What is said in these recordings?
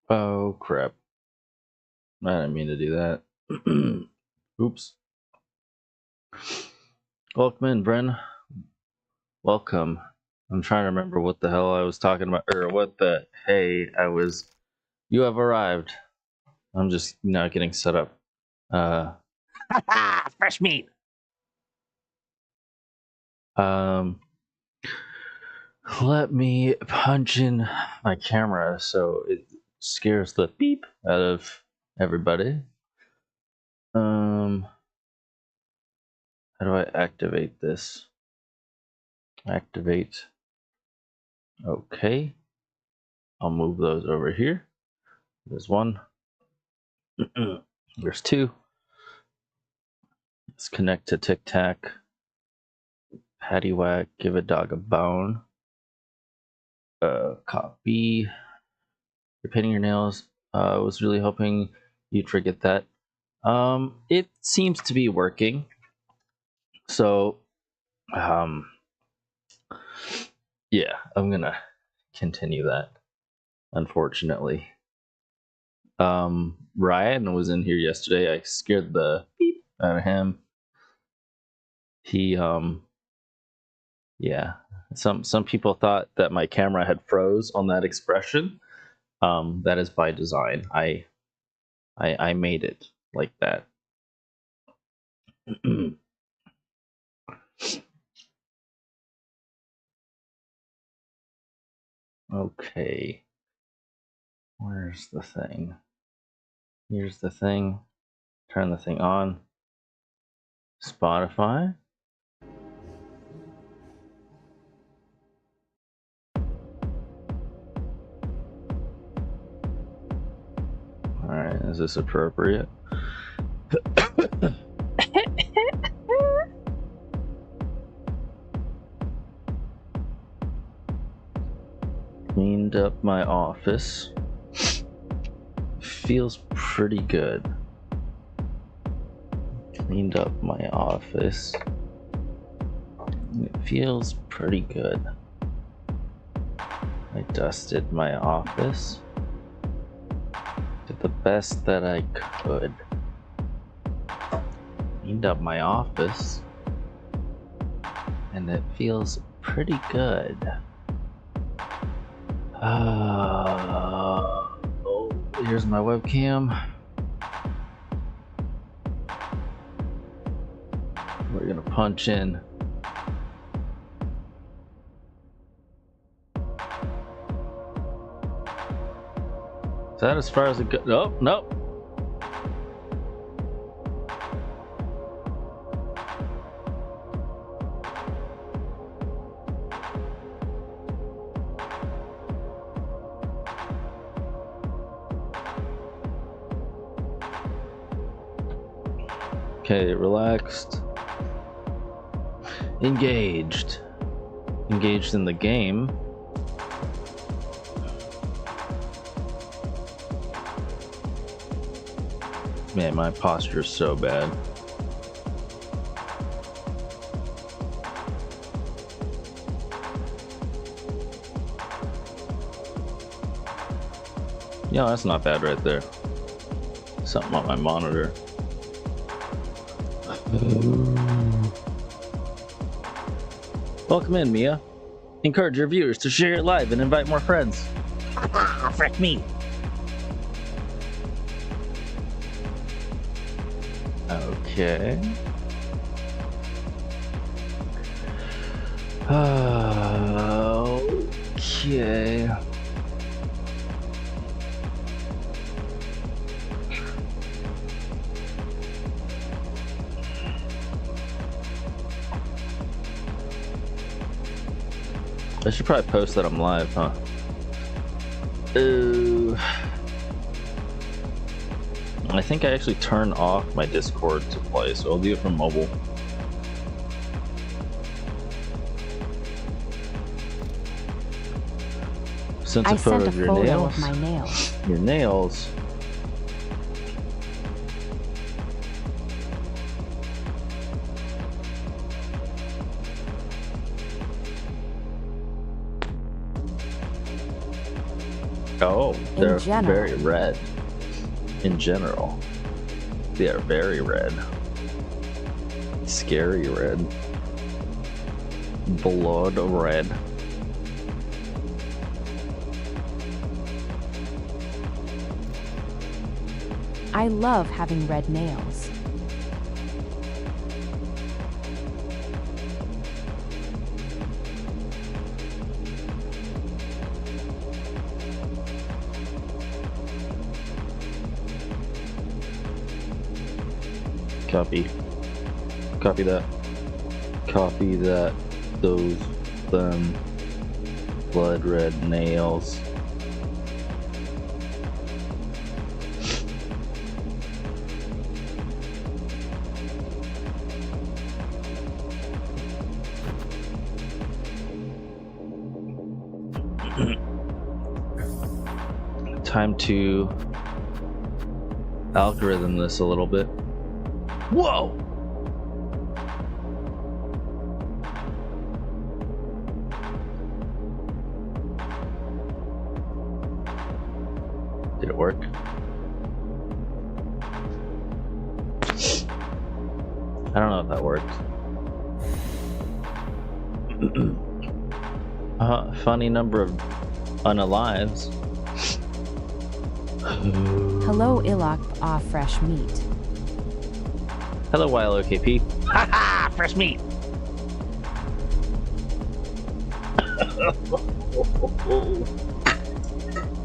Oh crap. I didn't mean to do that. Oops. Welcome in, Bren. Welcome. I'm trying to remember what the hell I was talking about, or what the hey I was. You have arrived. I'm just now getting set up. Fresh meat. Let me punch in my camera so it scares the beep out of everybody. How do I activate this? Activate. Okay. I'll move those over here. There's one. There's two. Let's connect to Tic Tac. Patty whack. Give a dog a bone. Copy. You're painting your nails. I was really hoping you'd forget that. It seems to be working. So, yeah, I'm gonna continue that. Unfortunately, Ryan was in here yesterday. I scared the beep out of him. He, yeah, some people thought that my camera had froze on that expression. That is by design. I made it like that. Okay. Where's the thing? Here's the thing. Turn the thing on. Spotify. Alright, is this appropriate? Cleaned up my office. Feels pretty good. Cleaned up my office. It feels pretty good. I dusted my office. Did the best that I could. Cleaned up my office. And it feels pretty good. Oh, here's my webcam. We're gonna punch in. Is that as far as it goes? Oh, nope. Okay, relaxed. Engaged. Engaged in the game. Man, my posture is so bad. Yeah, that's not bad right there. Something on my monitor. Welcome in, Mia. Encourage your viewers to share it live and invite more friends. Fresh meat. Okay. Okay. I should probably post that I'm live, huh? I think I actually turned off my Discord to play, so I'll do it from mobile. Sent a photo of your nails. Of my nails. Your nails. Oh, they're general. very red. In general, they are very red. Scary red. Blood red. I love having red nails. Copy. Copy that. Copy that. Those, them, blood red nails. Time to algorithm this a little bit. Whoa! Did it work? I don't know if that worked. Funny number of unalives. Hello, Ilok, fresh meat. Hello, YLOKP. Haha, fresh meat.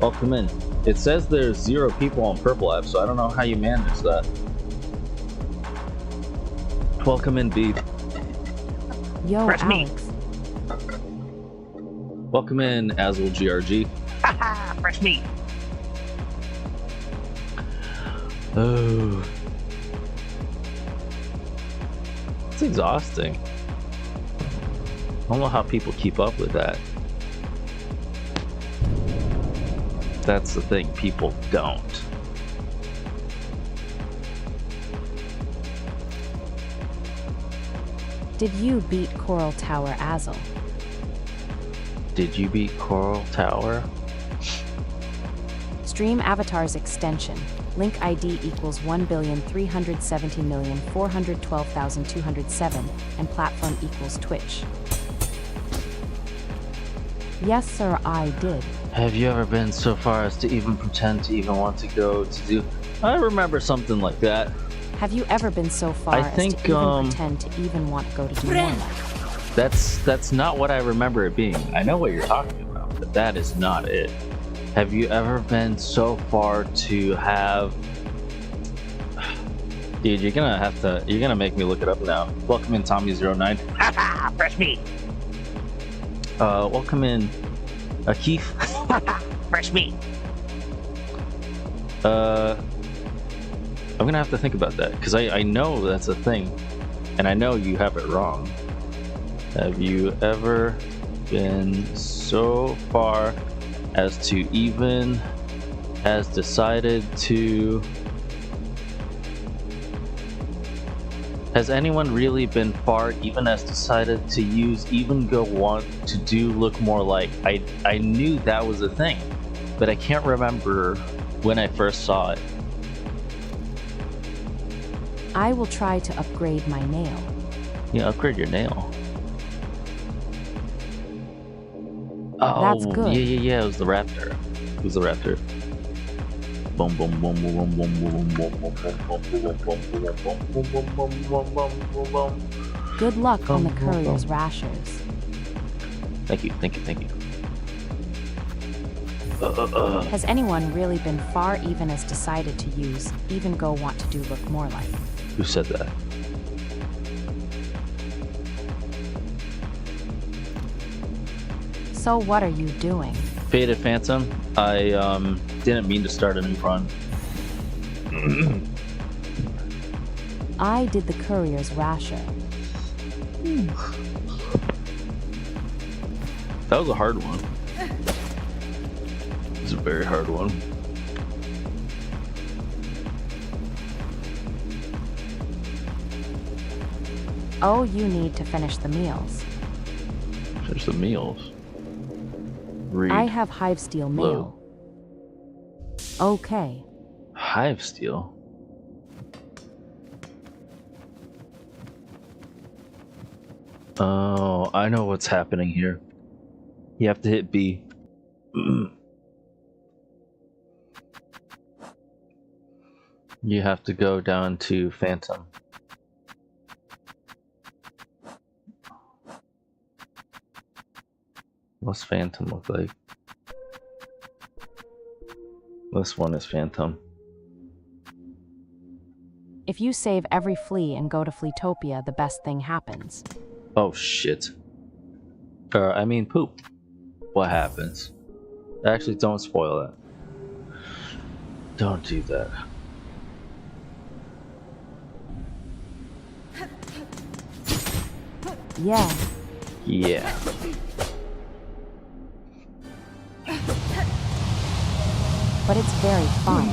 Welcome in. It says there's 0 people on Purple App, so I don't know how you manage that. Welcome in, B. Yo, Fresh meat. Alex. Welcome in, Azul GRG. Haha, fresh meat. Oh. It's exhausting. I don't know how people keep up with that. That's the thing, people don't. Did you beat Coral Tower, Azul? Did you beat Coral Tower? Stream Avatars extension. Link ID equals 1,370,412,207 and platform equals Twitch. Yes, sir, I did. Have you ever been so far as to even pretend to even want to go to do? I remember something like that. Have you ever been so far I think, as to even pretend to even want to go to do more life? That's not what I remember it being. I know what you're talking about, but that is not it. Have you ever been so far to have? Dude, you're gonna make me look it up now. Welcome in, Tommy09. Haha, fresh meat. Welcome in, Keith. Haha, fresh meat. I'm gonna have to think about that because I know that's a thing, and I know you have it wrong. Have you ever been so far as to even has decided to? Has anyone really been far even as decided to use even go want to do look more like? I knew that was a thing, but I can't remember when I first saw it. I will try to upgrade my nail. Yeah, upgrade your nail. Oh, That's good. Yeah. It was the raptor. Boom, boom, boom, boom, boom, boom, boom, boom, boom, boom, boom, boom, boom. Good luck on the courier's rashers. Thank you. Has anyone really been far even as decided to use even go want to do look more like? Who said that? So what are you doing? Faded Phantom. I didn't mean to start a new run. I did the courier's rasher. That was a hard one. It was a very hard one. Oh, you need to finish the meals. Finish the meals. Read. I have Hivesteel mail. Low. Okay. Hive Steel. Oh, I know what's happening here. You have to hit B. You have to go down to Phantom. What's Phantom look like? This one is Phantom. If you save every flea and go to Fleetopia, the best thing happens. Oh shit. I mean poop. What happens? Actually, don't spoil that. Don't do that. Yeah. Yeah. But it's very fun.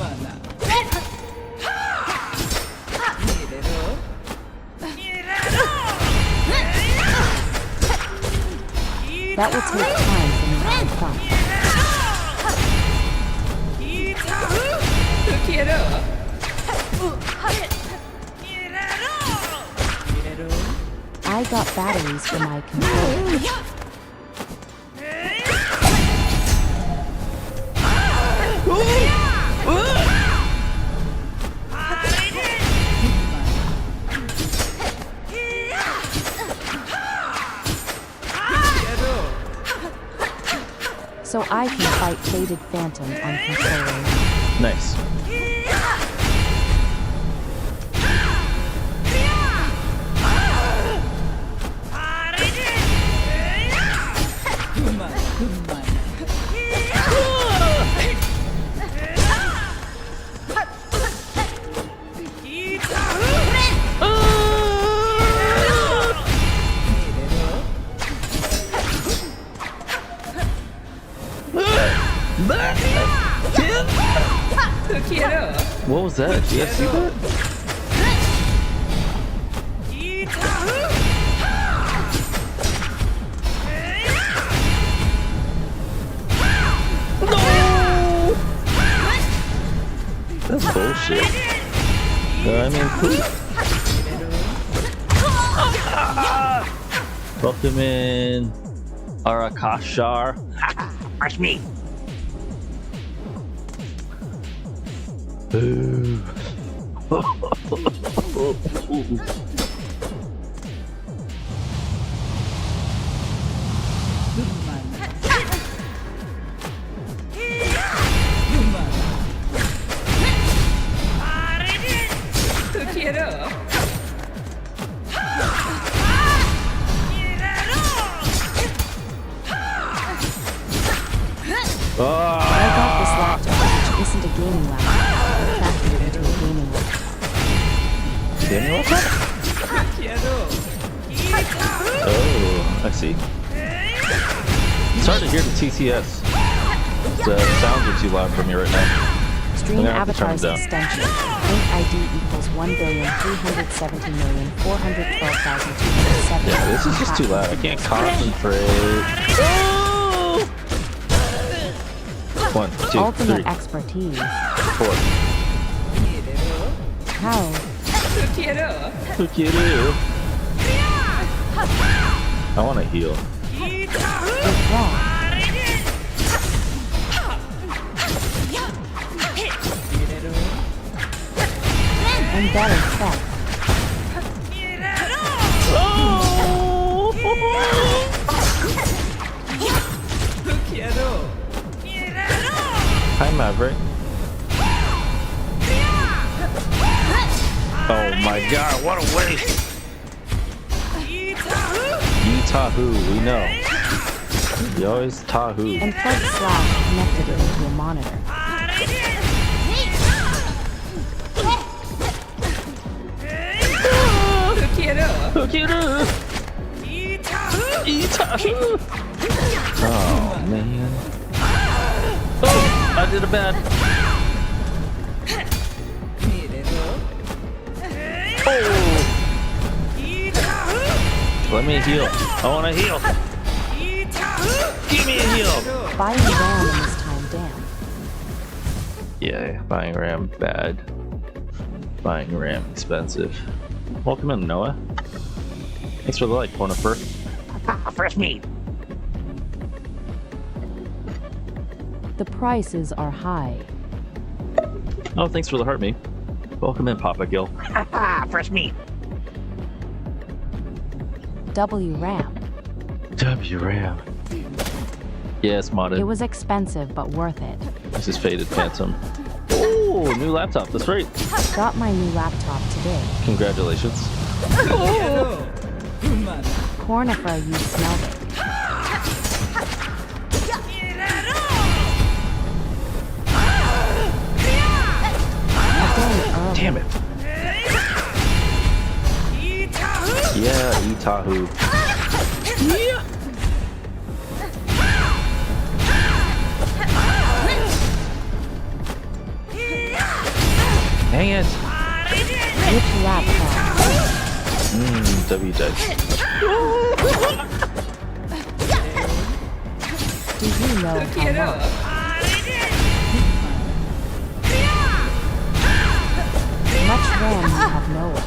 That will take time for me to have fun. I got batteries for my controller. So I can fight Faded Phantom on controller. Nice. What was that? Did you guys see that? That's bullshit. I mean, poop. Welcome in, Arakashar. Fresh meat. Boo. I got this laptop, which isn't a gaming laptop. I cracked it into a gaming laptop. Gaming laptop? Oh, I see. It's hard to hear the TTS. The sounds are too loud for me right now. Stream I'm gonna have to turn it Avatar's down. extension. Link ID equals 1,370,412,207. Yeah, this is just too loud. I can't concentrate. Oh! 1, 2, Ultimate 3, expertise. 4. How? Look at you. I want to heal. Withdraw. And better effect. Hi, Maverick. Oh my god, what a waste! Yee-Tahu, we know. You always Tahu. And plug slash connected it into a monitor. Oh man. Oh, I did a bad. Oh. Let me heal. I want to heal. Give me a heal. Buying RAM in this time, damn. Yeah, buying RAM bad. Buying RAM expensive. Welcome in, Noah. Thanks for the like, Pornifer. Ah, fresh meat. The prices are high. Oh, thanks for the heart, me. Welcome in, Papa Gil. Ah, fresh meat. WRAM. WRAM. Yeah, it's modded. It was expensive, but worth it. This is Faded Phantom. Oh, new laptop. That's right. Got my new laptop today. Congratulations. Pornifer, you smelled it. Damn it. Yeah, Itahu. Dang it. Which laptop? WJ. Do you know how much? Much RAM you have Noah.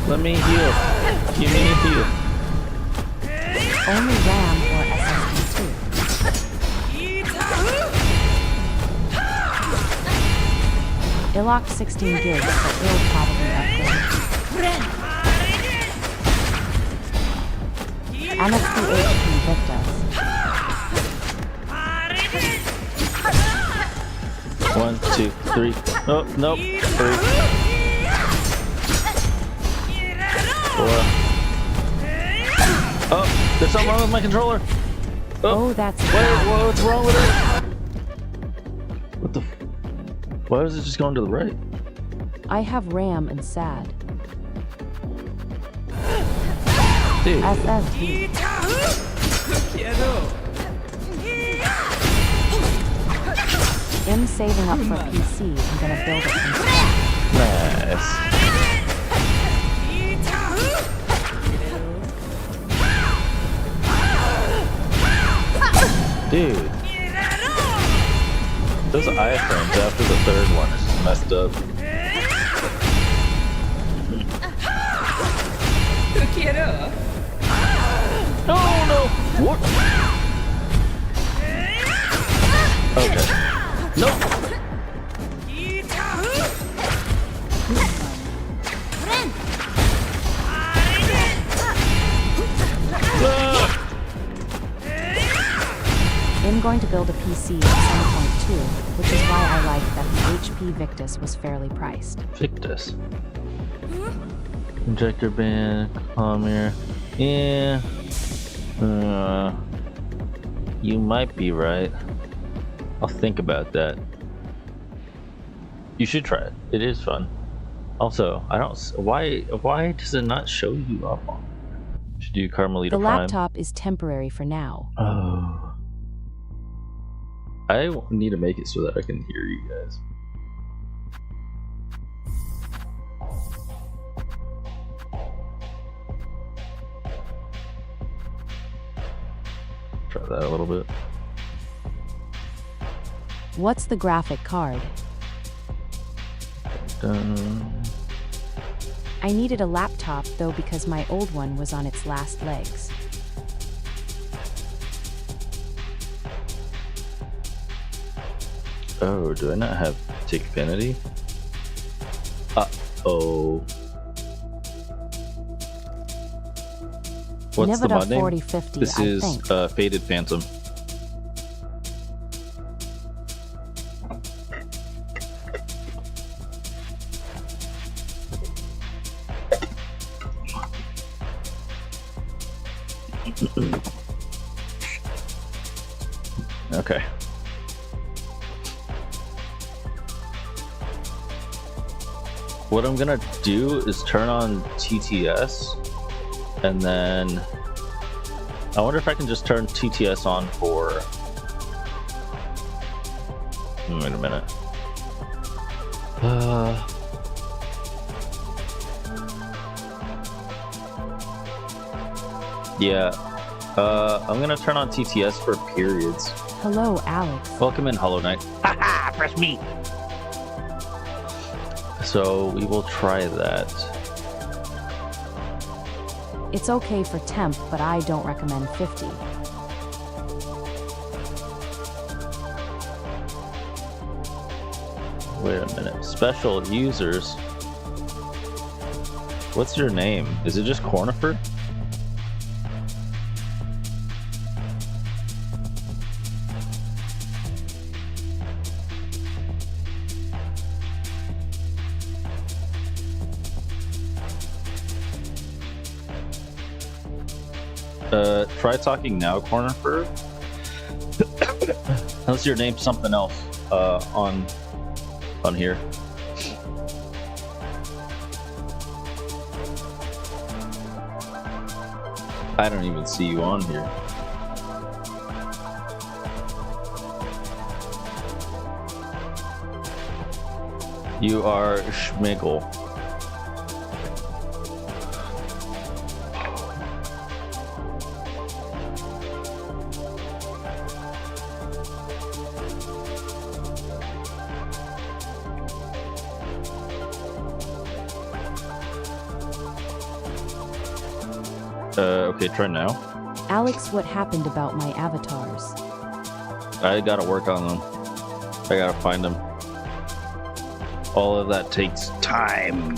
Let me heal. Give me a heal. Only RAM or SSD too. Illoc 16 gigs, but it'll probably upgrade. MXP HP Victus. 1, 2, 3. Oh, nope. 3. 4. Oh, there's something wrong with my controller. Oh, that's What's wrong with it? What the? Why was it just going to the right? I have RAM and SAD. Dude. SSD. I'm saving up for PC. I'm gonna build it from scratch. Nice. Dude. Those iframes after the third one is just messed up. Oh no! What? Okay. Nope. I'm going to build a PC at 7.2, which is why I like that the HP Victus was fairly priced. Victus. Injector band, Palmer. Yeah. You might be right. I'll think about that. You should try it. It is fun. Also, I don't. Why does it not show you up on? Should do Carmelita The Prime. laptop is temporary for now. Oh. I need to make it so that I can hear you guys. Try that a little bit. What's the graphic card? Dun. I needed a laptop though because my old one was on its last legs. Oh, do I not have Tickfinity? Uh-oh. What's the Nivida mod name? 4050, This I is think. Faded Phantom. Okay. What I'm gonna do is turn on TTS, and then I wonder if I can just turn TTS on for. Wait a minute. Yeah. I'm gonna turn on TTS for periods. Hello, Alex. Welcome in, Hollow Knight. Haha, fresh meat. So we will try that. It's okay for temp, but I don't recommend 50. Wait a minute. Special users. What's your name? Is it just Cornifer? Try talking now, Cornifer. Unless your name's something else on here. I don't even see you on here. You are Schmigel. Okay, try now. Alex, what happened about my avatars? I gotta work on them. I gotta find them. All of that takes time.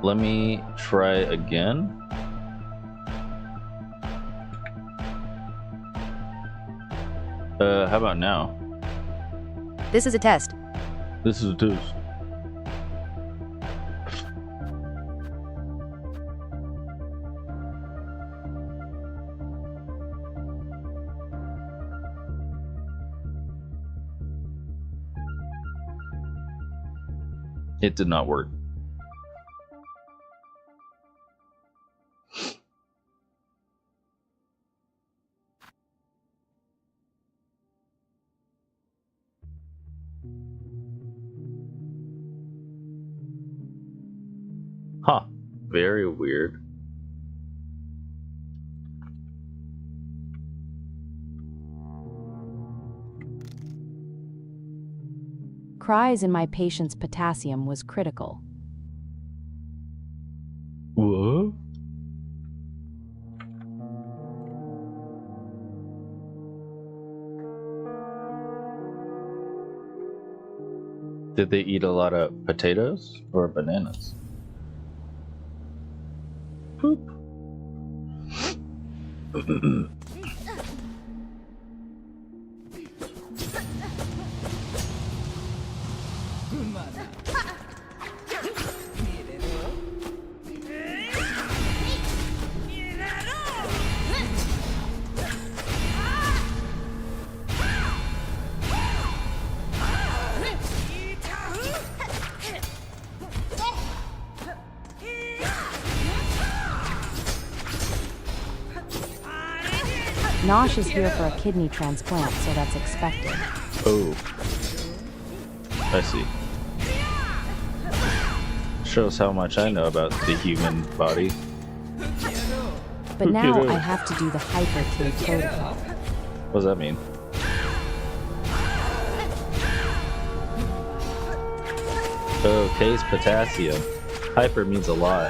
Let me try again. How about now? This is a test. This is a test. It did not work. Huh. Very weird. Cries in my patient's potassium was critical. What? Did they eat a lot of potatoes or bananas? Poop. Nosh is here for a kidney transplant, so that's expected. Oh. I see. Shows how much I know about the human body. But now I have to do the hyper-kid protocol. What does that mean? Oh, K's potassium. Hyper means a lot.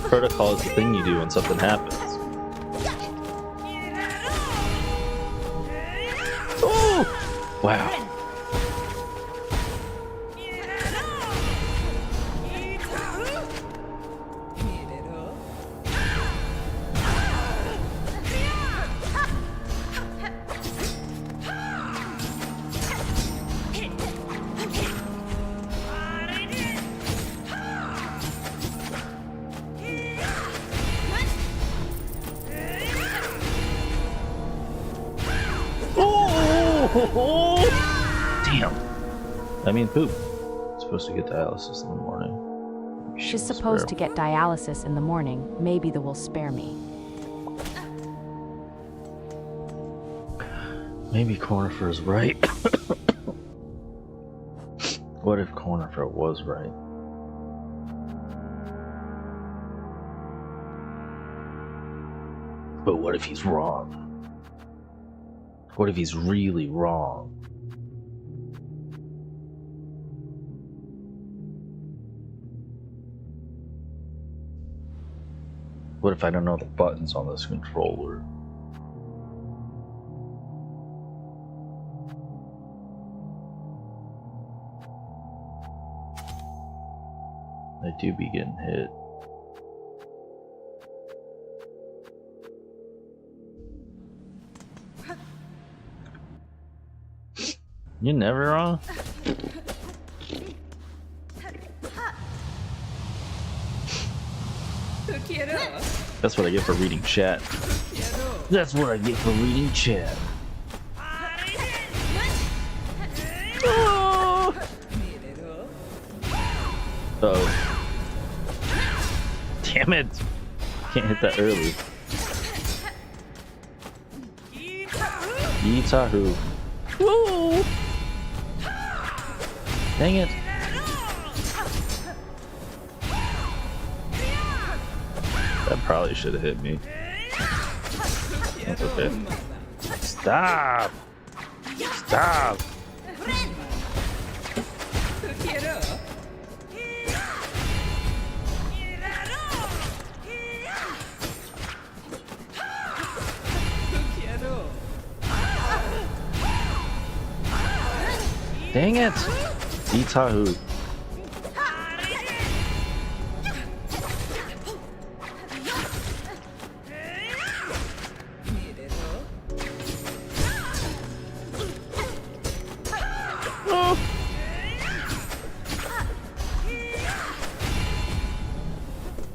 Protocol is the thing you do when something happens. Oh! Wow. Damn. I mean, poop. Supposed to get dialysis in the morning. She's supposed to get dialysis in the morning. Maybe the will spare me. Maybe Cornifer's right. What if Cornifer was right? But what if he's wrong? What if he's really wrong? What if I don't know the buttons on this controller? I do be getting hit. You're never wrong. That's what I get for reading chat. That's what I get for reading chat. Oh. Uh-oh. Damn it! Can't hit that early. Yee-ta-hoo. Woo! Dang it! That probably should have hit me. That's okay. Stop! Stop! Dang it! Yee-ta-hoo.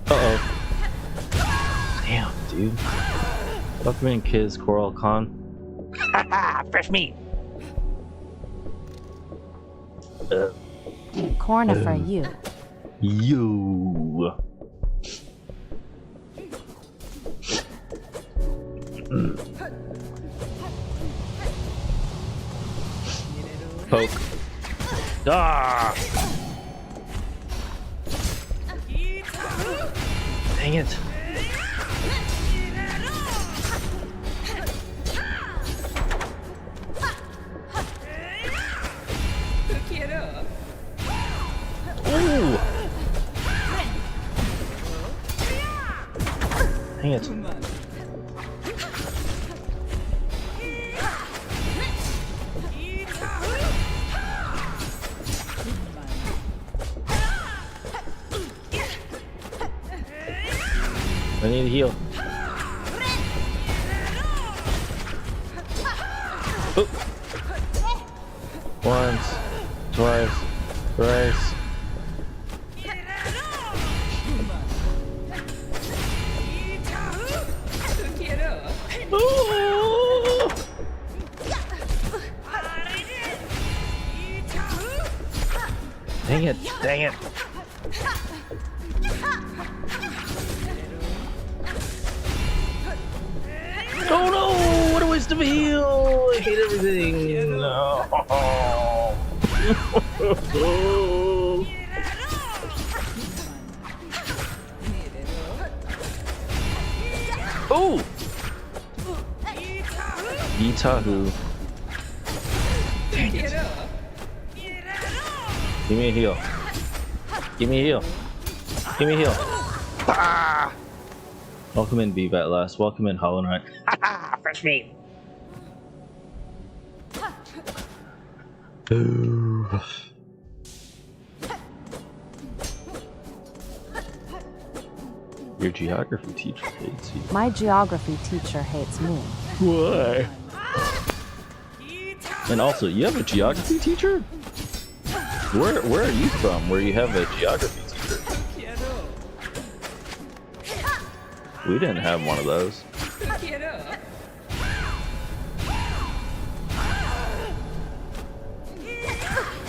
Uh-oh. Damn, dude. Welcome in, kids. Coral Khan. Haha, fresh meat. Cornifer, you. You. Poke. Ah! Dang it. Ooh! Dang it. I need to heal. Oop. Once, twice, thrice. Ooh. Dang it, dang it. Oh no! What a waste of a heal! I hate everything! No! Oh! Yee-ta-hoo. Dang it. Give me a heal. Give me a heal. Give me a heal. Ah! Welcome in, VBAT Last. Welcome in, Hollow Knight. Haha, fresh meat. Ooh. Your geography teacher hates you. My geography teacher hates me. Why? And also, you have a geography teacher? Where are you from? Where you have a geography teacher? We didn't have one of those.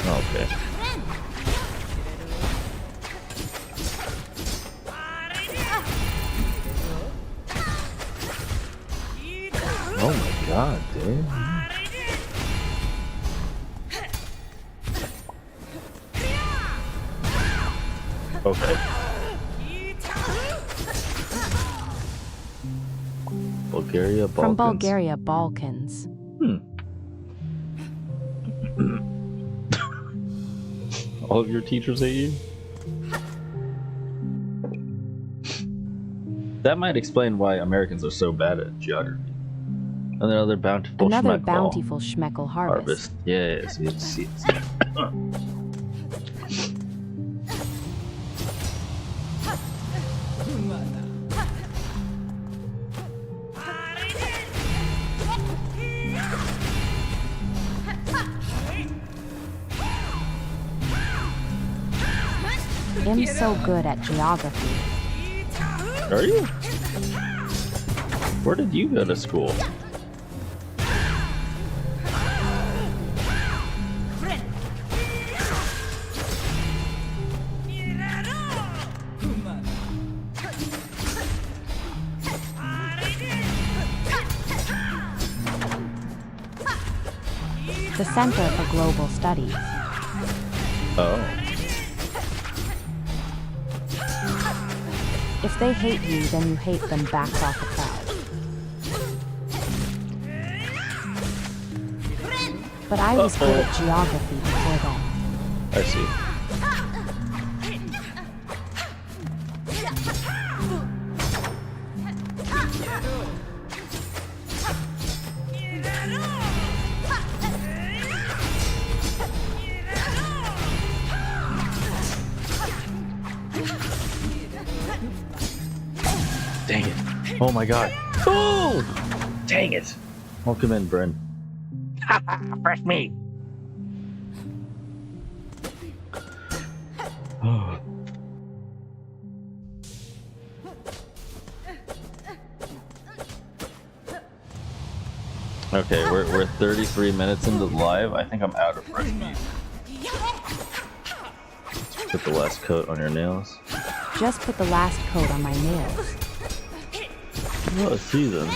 Okay. god, dude. Okay. Bulgaria, Balkans. From Bulgaria, Balkans. All of your teachers hate you? That might explain why Americans are so bad at geography. Another bountiful Schmeckel harvest. Yes, yes. I'm so good at geography. Are you? Where did you go to school? The Center for Global Studies. Oh. If they hate you, then you hate them back off the crowd. But I was good at geography before then. I see. Dang it. Oh my god. Oh! Dang it. Welcome in, Bryn. Fresh meat. Oh. Okay, we're 33 minutes into the live. I think I'm out of fresh meat. Put the last coat on your nails. Just put the last coat on my nails. Oh, I see them.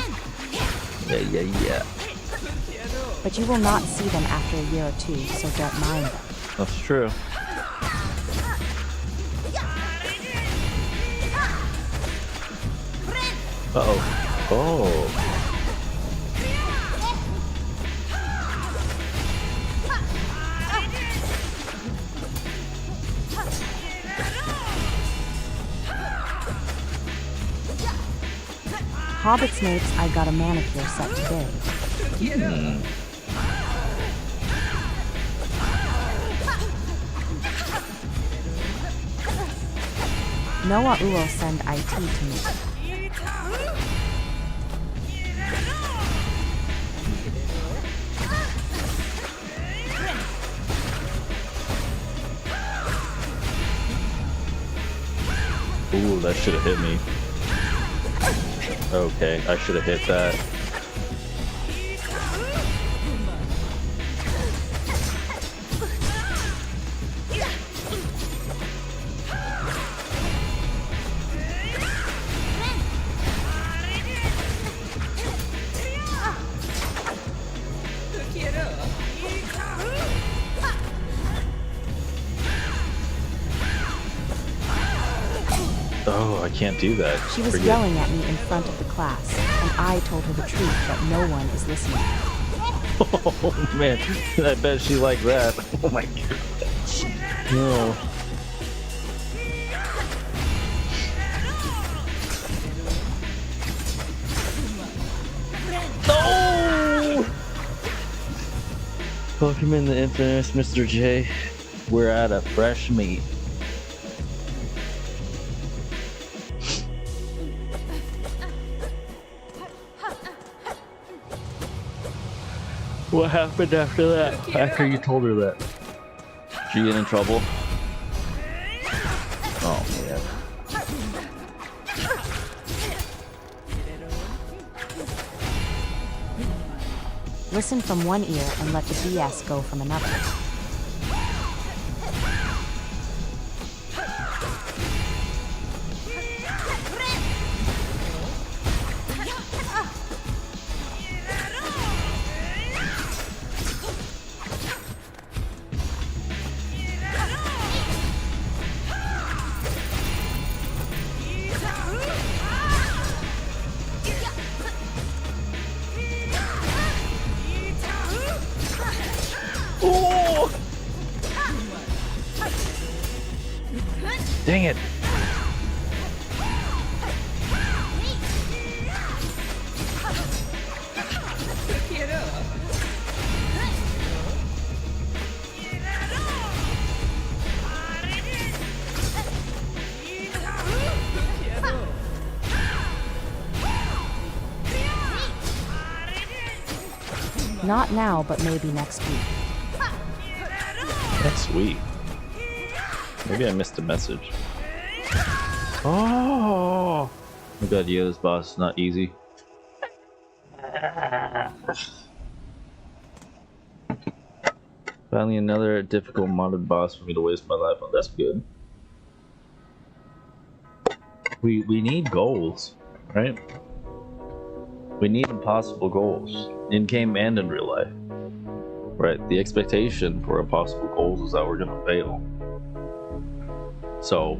Yeah. But you will not see them after a year or two, so don't mind them. That's true. Uh-oh. Oh. Hobbit Snapes, I got a manicure set today. Noah will send IT to me. Ooh, that should have hit me. Okay, I should have hit that. Oh, I can't do that. She was yelling at me in front of the class, and I told her the truth that no one is listening. Oh man, I bet she liked that. Oh my god. No. No! Welcome in the infamous Mr. J. We're out of fresh meat. What happened after that? After you told her that? Did you get in trouble? Oh man. Listen from one ear and let the BS go from another. getting it. Not now, but maybe next week. That's sweet. Maybe I missed a message. Oh my god, yeah, this boss is not easy. Finally another difficult modded boss for me to waste my life on. That's good. We need goals, right? We need impossible goals in game and in real life. Right, the expectation for impossible goals is that we're gonna fail. So,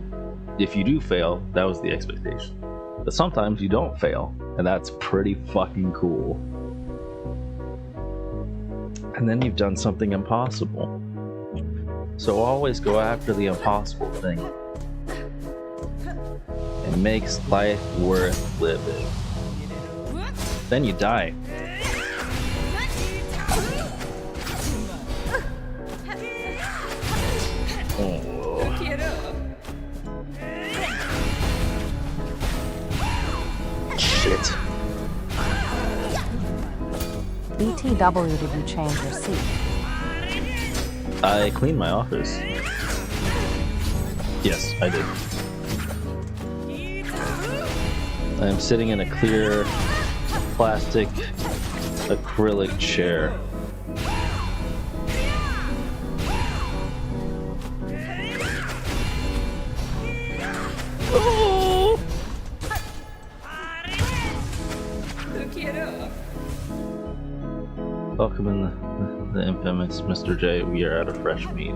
if you do fail, that was the expectation. But sometimes you don't fail, and that's pretty fucking cool. And then you've done something impossible. So always go after the impossible thing. It makes life worth living. Then you die. Shit. BTW, did you change your seat? I cleaned my office. Yes, I did. I am sitting in a clear plastic acrylic chair. Oh! Welcome in the infamous Mr. J. We are out of fresh meat.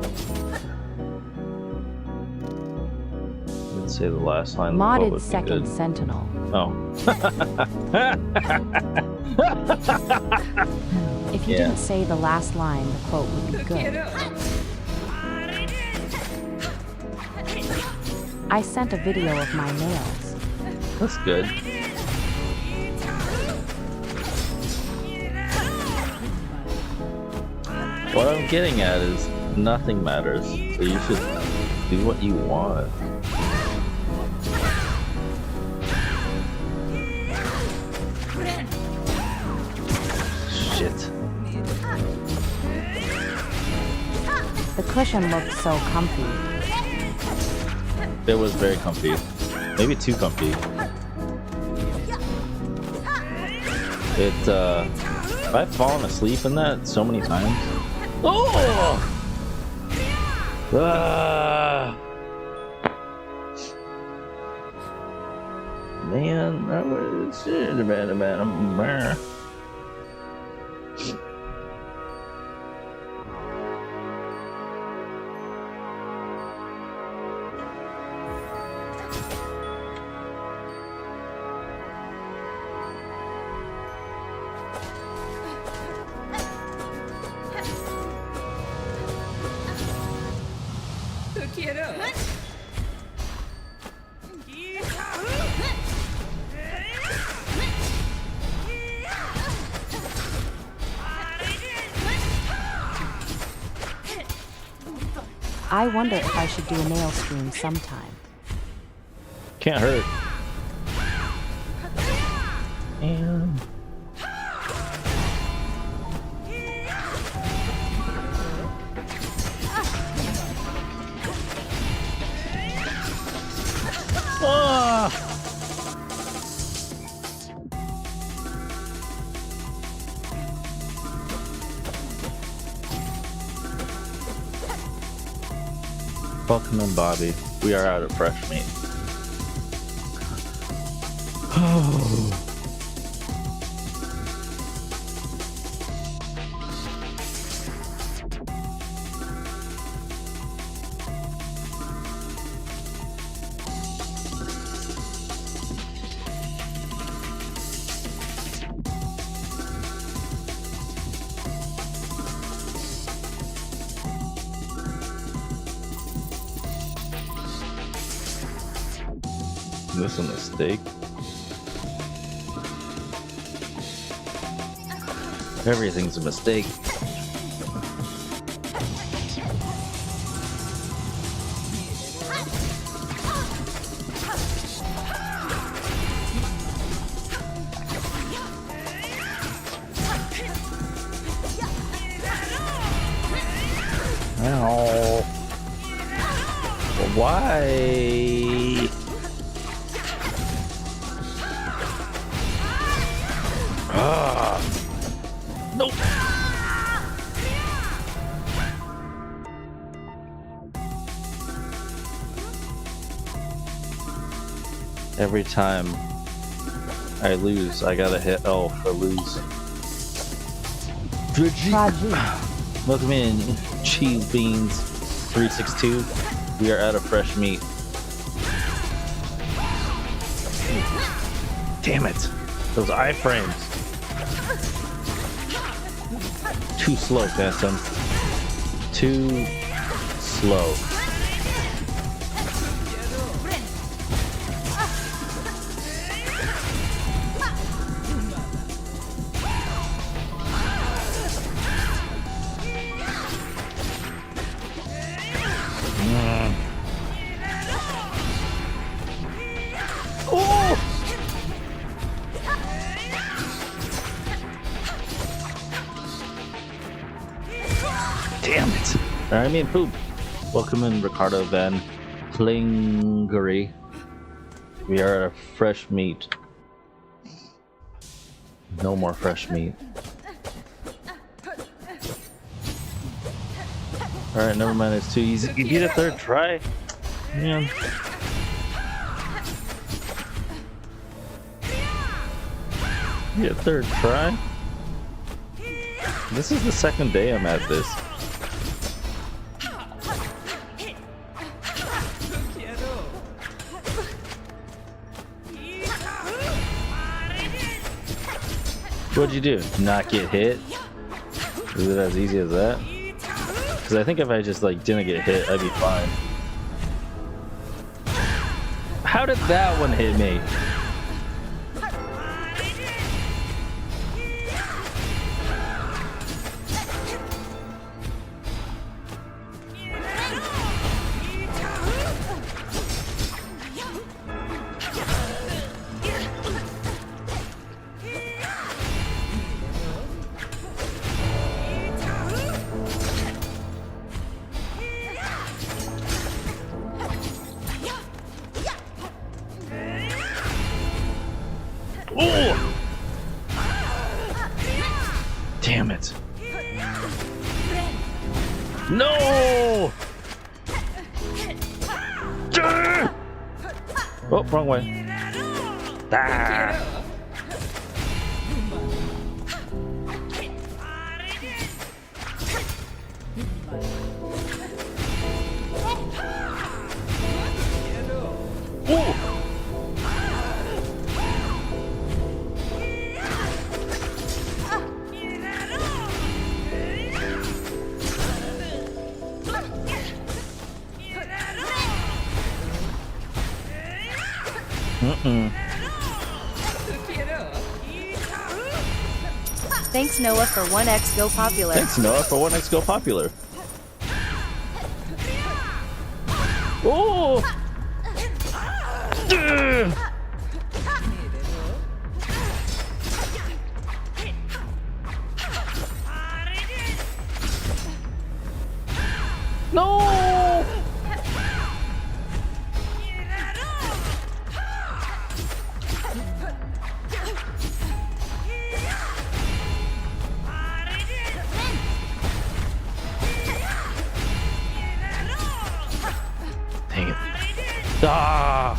Let's say the last line. Modded second sentinel. Oh. If you didn't say the last line, the quote would be good. I sent a video of my nails. That's good. What I'm getting at is nothing matters, so you should do what you want. Shit. The cushion looked so comfy. It was very comfy. Maybe too comfy. I've fallen asleep in that so many times. Oh! Man, that was man. I wonder if I should do a nail stream sometime. Can't hurt. And welcome in, Bobby. We are out of fresh meat. this a mistake? Everything's a mistake. Ow. Why? Ah. Nope. Every time I lose, I gotta hit L for lose. Welcome in, Cheese Beans 362. We are out of fresh meat. Damn it! Those iframes. Too slow, Phantom. Too slow. Damn it! I mean, poop. Welcome in, Ricardo Van Klingery. We are at a fresh meat. No more fresh meat. Alright, never mind, it's too easy. You need a third try? Man. You need a third try? This is the second day I'm at this. What'd you do? Not get hit? Is it as easy as that? Because I think if I just like didn't get hit, I'd be fine. How did that one hit me? Oh! Damn it. No! Oh, wrong way. Ah. Thanks, Noah, for 1x Go Popular. Thanks, Noah, for 1x Go Popular. Oh! No! Dang it. Ah!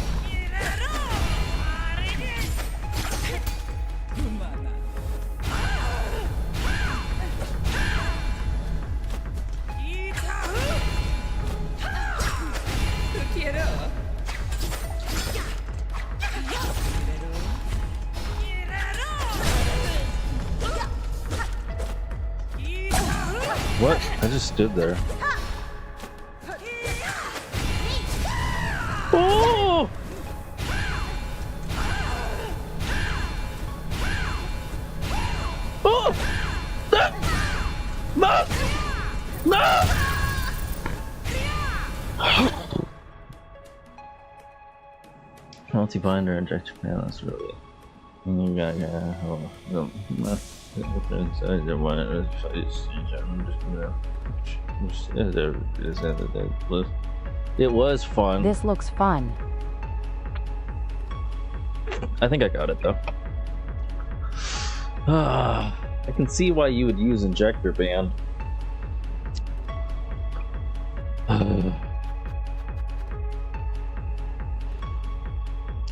What? I just stood there. Oh! Fancy binder injection pan. That's really. You got It was fun. This looks fun. I think I got it though. I can see why you would use injector band.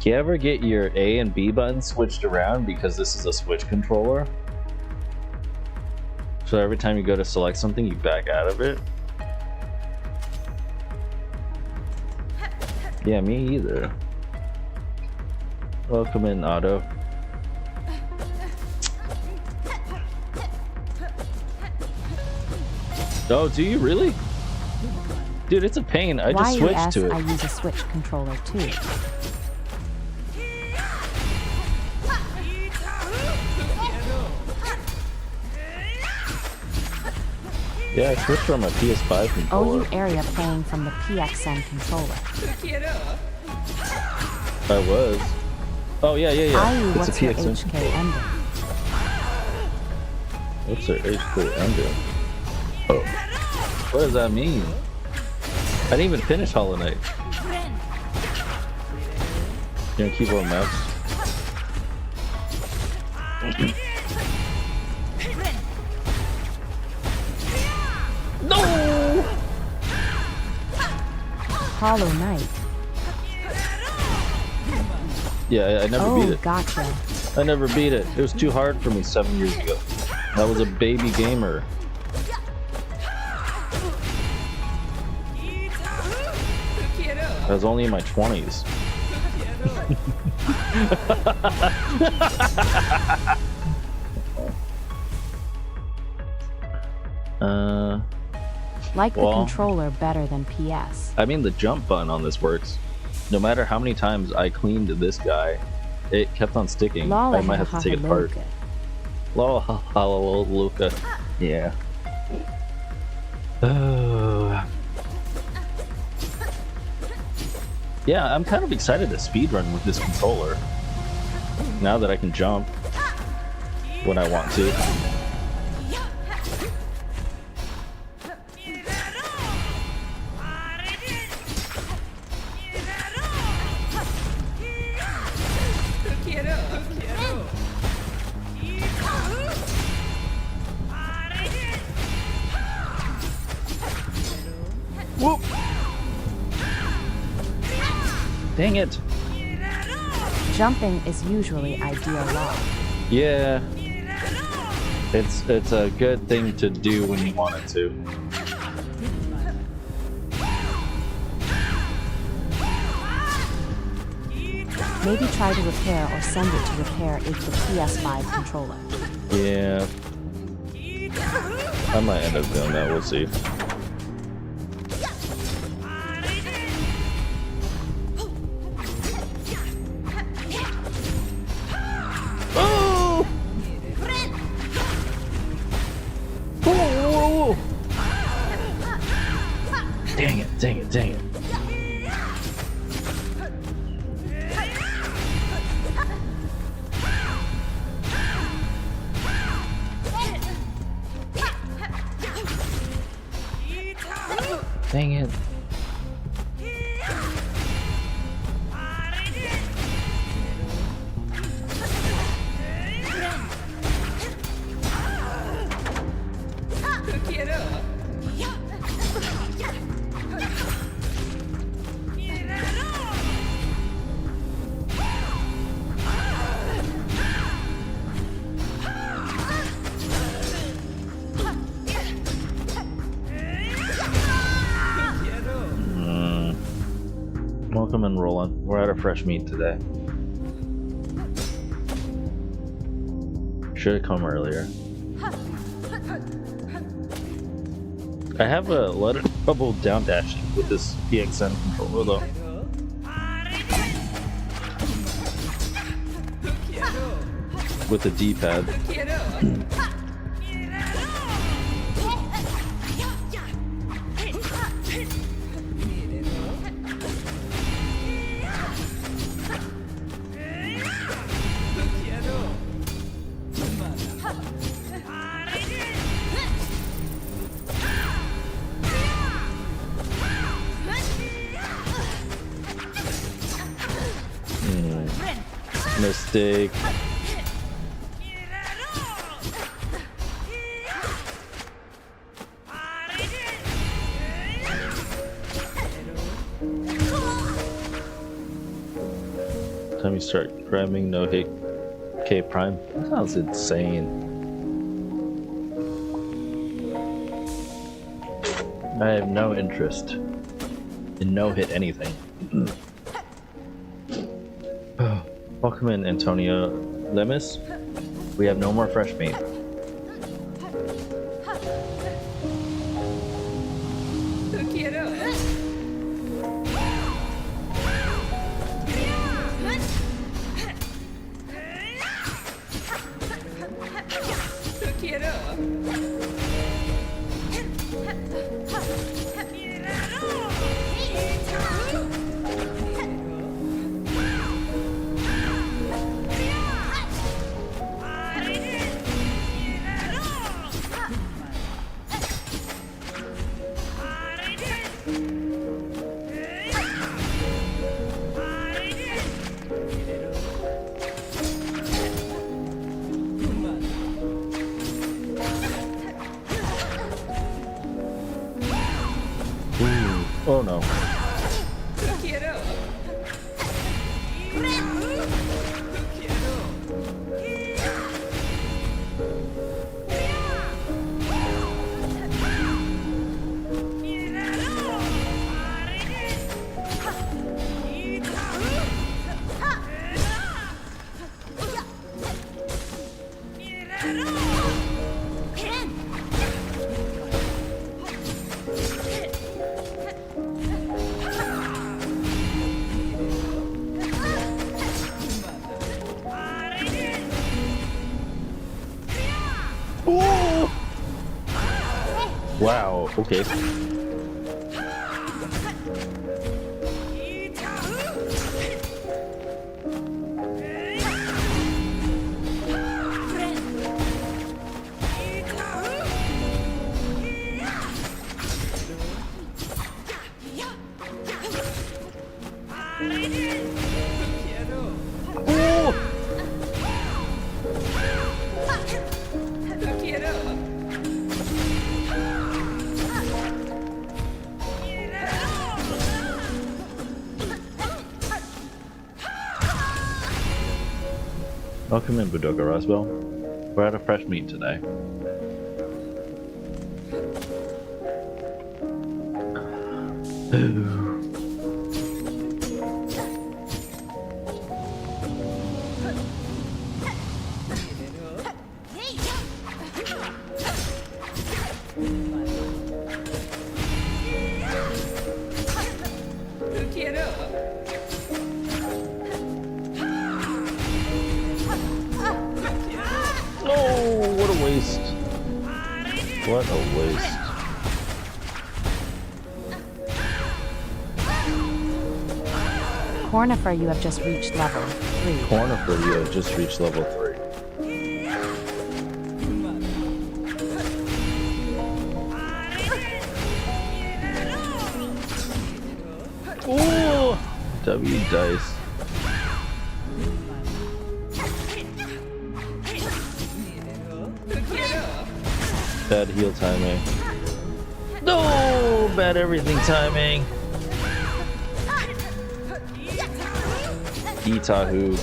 Do you ever get your A and B buttons switched around because this is a Switch controller? So every time you go to select something, you back out of it? Yeah, me either. Welcome in, Otto. Oh, do you really? Dude, it's a pain. I just switched to it. I use a Switch controller too. Yeah, I switched from a PS5 controller. OU area playing from the PXN controller. I was. Oh yeah. IU, It's a what's your PXN HK controller. ending? What's their HK ending? Oh. What does that mean? I didn't even finish Hollow Knight. You know, keyboard and mouse. No! Hollow Knight. Yeah, I never beat Oh, it. gotcha. I never beat it. It was too hard for me 7 years ago. I was a baby gamer. I was only in my 20s. Like the Well, controller better than PS. I mean, the jump button on this works. No matter how many times I cleaned this guy, it kept on sticking. I might have to take it apart. Lol, Luca. Yeah. Yeah, I'm kind of excited to speedrun with this controller. Now that I can jump when I want to. Whoop! Dang it! Jumping is usually ideal lock. Yeah, it's a good thing to do when you want it to. Maybe try to repair or send it to repair if the PS5 controller. Yeah, I might end up doing that. We'll see. Dang it. Dang it. Welcome and rolling. We're out of fresh meat today. Should have come earlier. I have a lot of trouble down dashing with this PXN controller though. With the D-pad. mistake. Time you start grabbing no hit K Prime. That sounds insane. I have no interest in no hit anything. Welcome in, Antonio Lemus. We have no more fresh meat. Oh no. Wow, okay. Welcome in, Budoka Roswell. We're out of fresh meat today. Oh, what a waste. What a waste. Cornifer, you have just reached level 3. Cornifer, you have just reached level 3. Ooh! W dice. Bad heal timing. No! Bad everything timing. Itahu.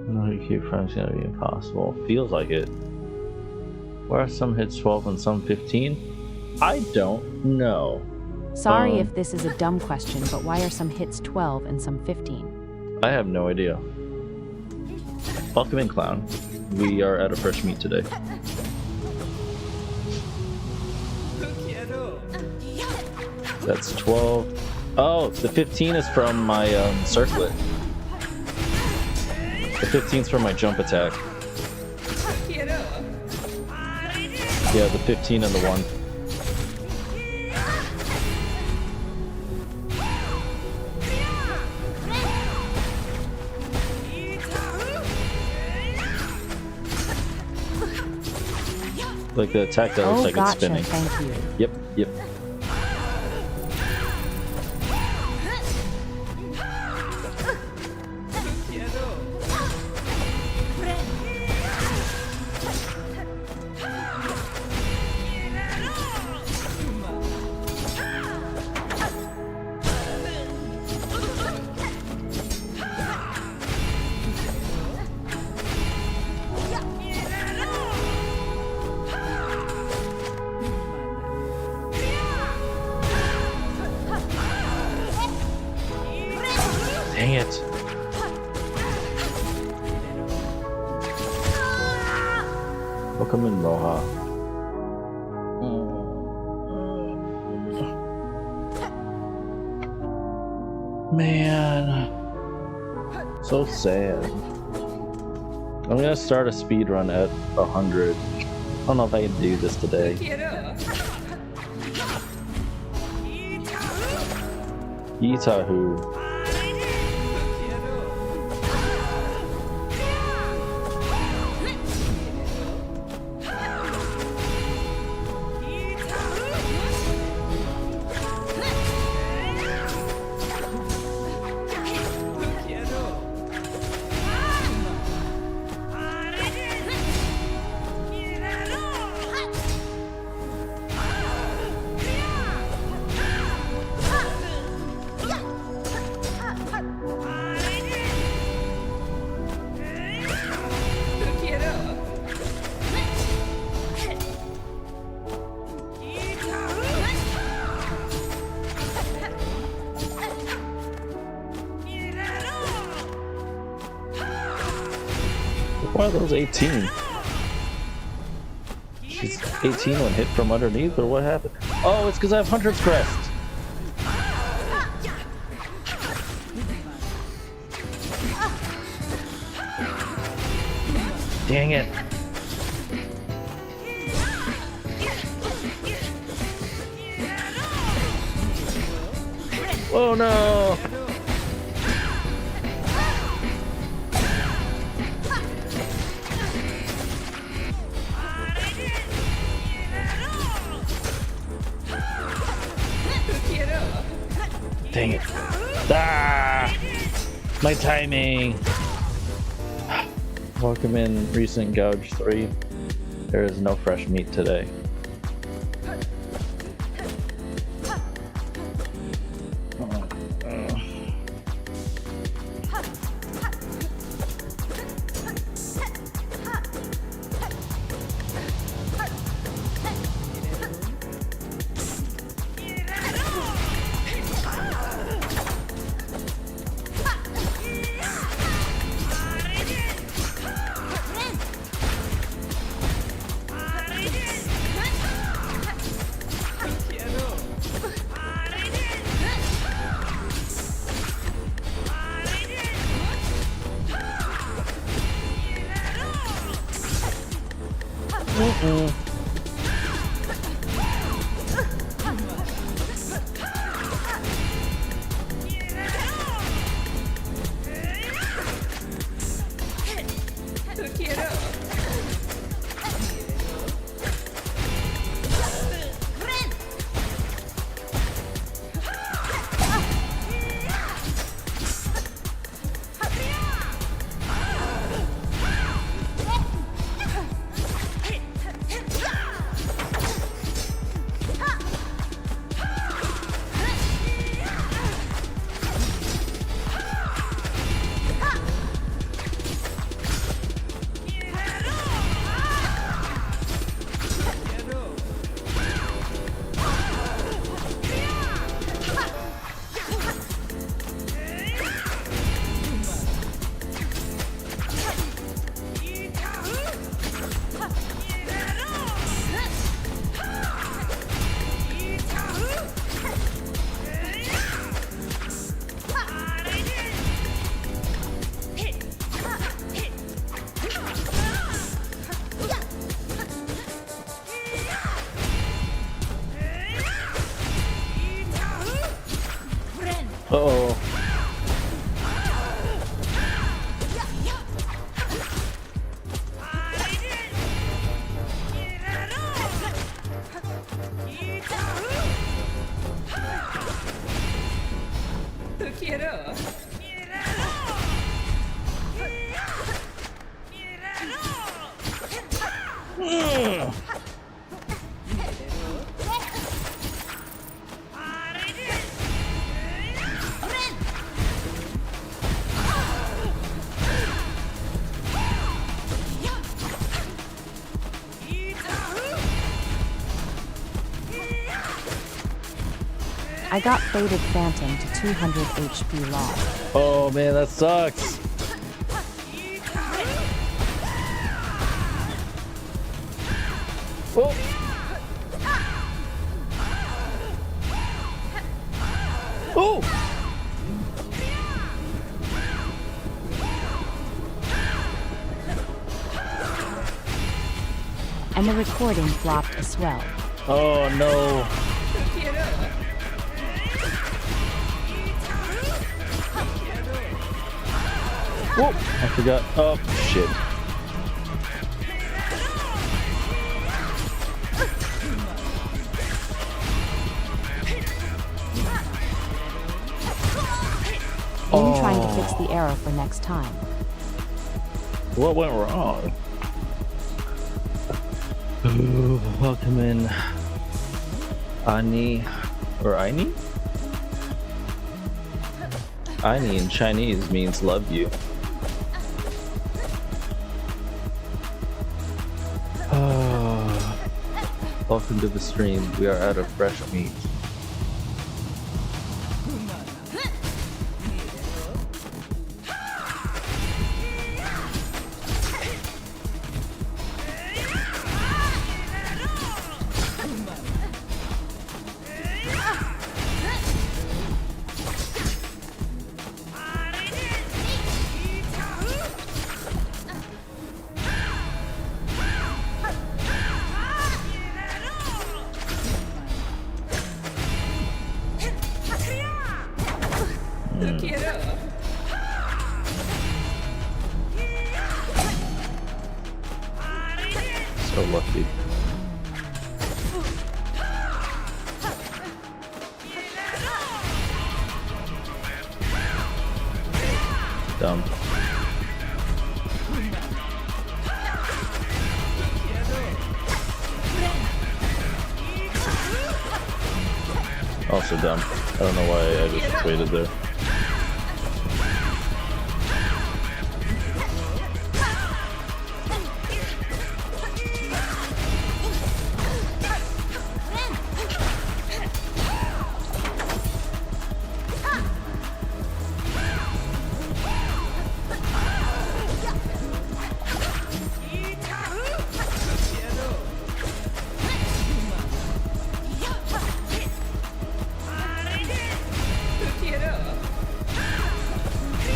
No, you keep friends gonna be impossible. Feels like it. Why are some hits 12 and some 15? I don't know. Sorry if this is a dumb question, but why are some hits 12 and some 15? I have no idea. Welcome in, Clown. We are out of fresh meat today. That's 12. Oh, the 15 is from my circlet. The 15's from my jump attack. Yeah, the 15 and the 1. Like the attack that looks Oh, like gotcha. it's spinning. Thank you. Yep, yep. Dang it. Welcome in, Moha. Man. So sad. I'm gonna start a speed run at 100. I don't know if I can do this today. Yitahu. Why are those 18? She's 18 when hit from underneath, or what happened? Oh, it's because I have Hunter's Crest. Dang it. Oh no! Dang it. Ah! My timing! Welcome in recent Gouge 3. There is no fresh meat today. Uh-oh. I got Fated Phantom to 200 HP lost. Oh man, that sucks. Oh. Oh. And the recording flopped as well. Oh no. Whoa, I forgot. Oh, shit. I'm trying to fix the error for next time. What went wrong? Ooh, welcome in. Ani, or Aini? Aini in Chinese means love you. Welcome to the stream. We are out of fresh meat. So lucky. Dumb. Also dumb. I don't know why I just waited there.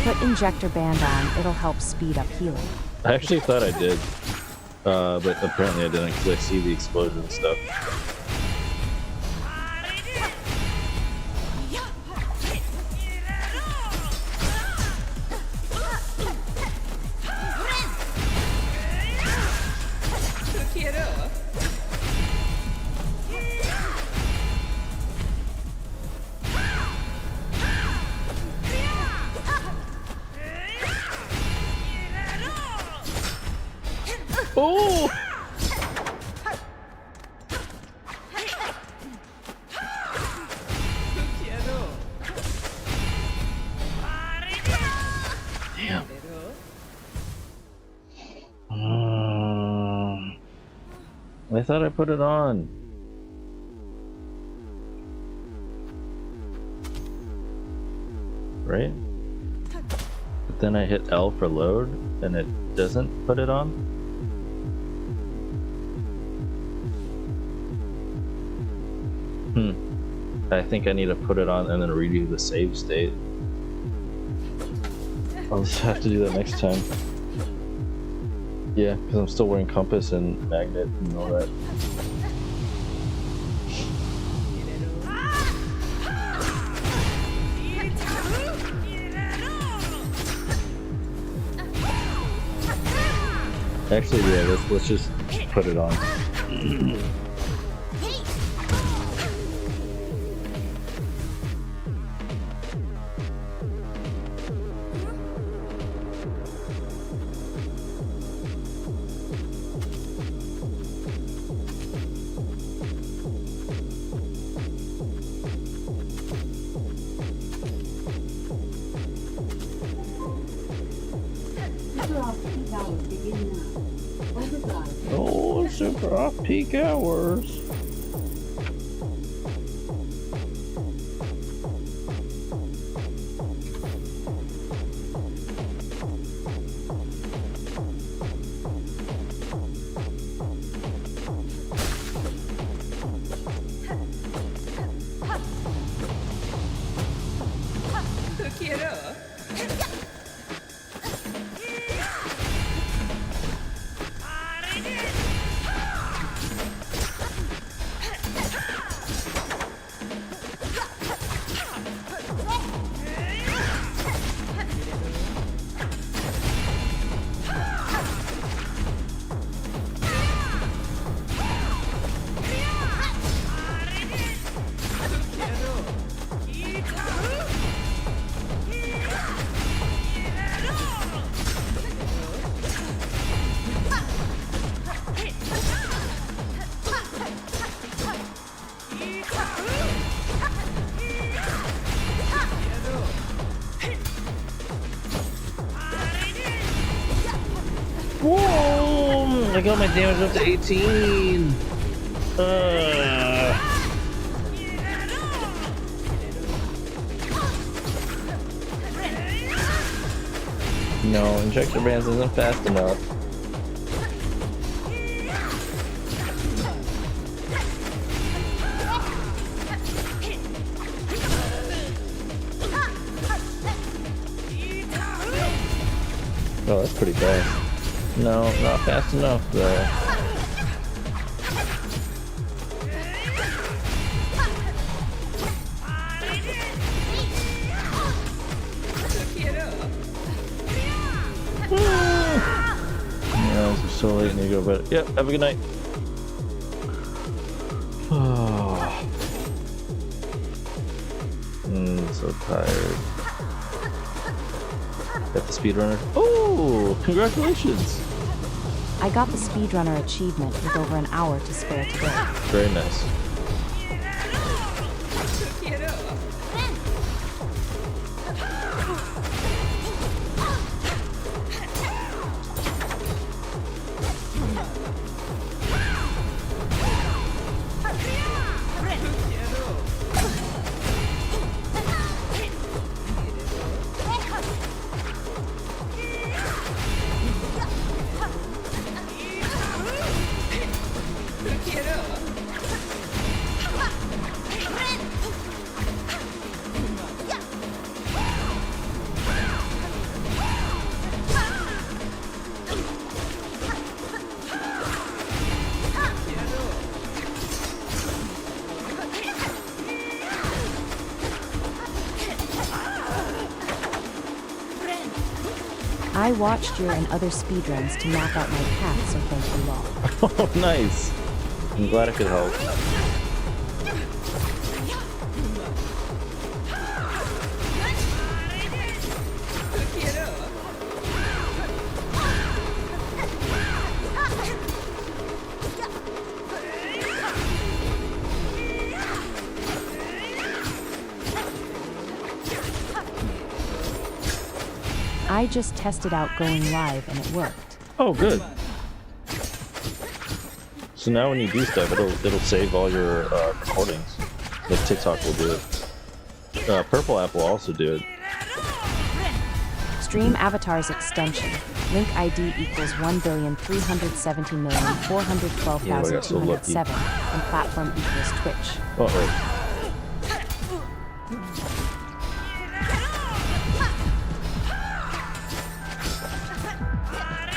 Put injector band on, it'll help speed up healing. I actually thought I did, but apparently I didn't because I see the explosion stuff. Oh! Damn. I thought I put it on. Right? But then I hit L for load and it doesn't put it on? I think I need to put it on and then redo the save state. I'll just have to do that next time. Yeah, because I'm still wearing compass and magnet and all that. Actually, yeah, let's just put it on. Oh, super off peak hours. Whoa! I got my damage up to 18. No, injector bands isn't fast enough. Oh, that's pretty fast. No, not fast enough though. Yeah, this is so late and you go to bed. Yep, have a good night. So tired. Got the speedrunner. Oh, congratulations! I got the speedrunner achievement with over an hour to spare today. Very nice. I watched your and other speedruns to map out my path, so thank you all. Oh, nice. I'm glad I could help. I just tested out going live and it worked. Oh, good. So now when you do stuff, it'll save all your recordings. Like TikTok will do it. Purple App will also do it. Stream Avatar's extension. Link ID equals 1,370,412,207 and platform equals Twitch. Uh-oh.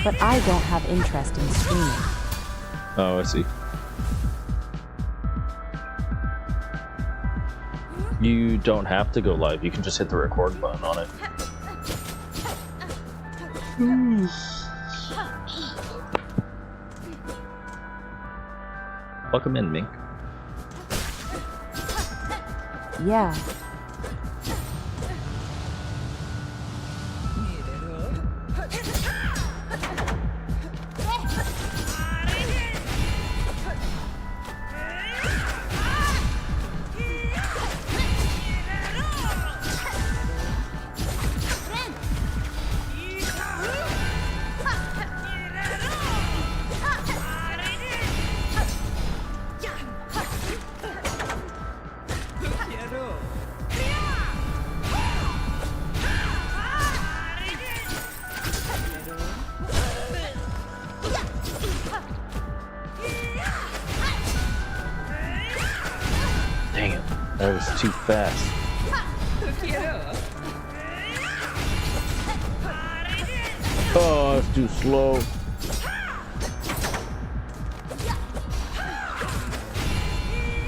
But I don't have interest in streaming. Oh, I see. You don't have to go live. You can just hit the record button on it. Welcome in, Mink. Yeah. That was too fast. Oh, it's too slow.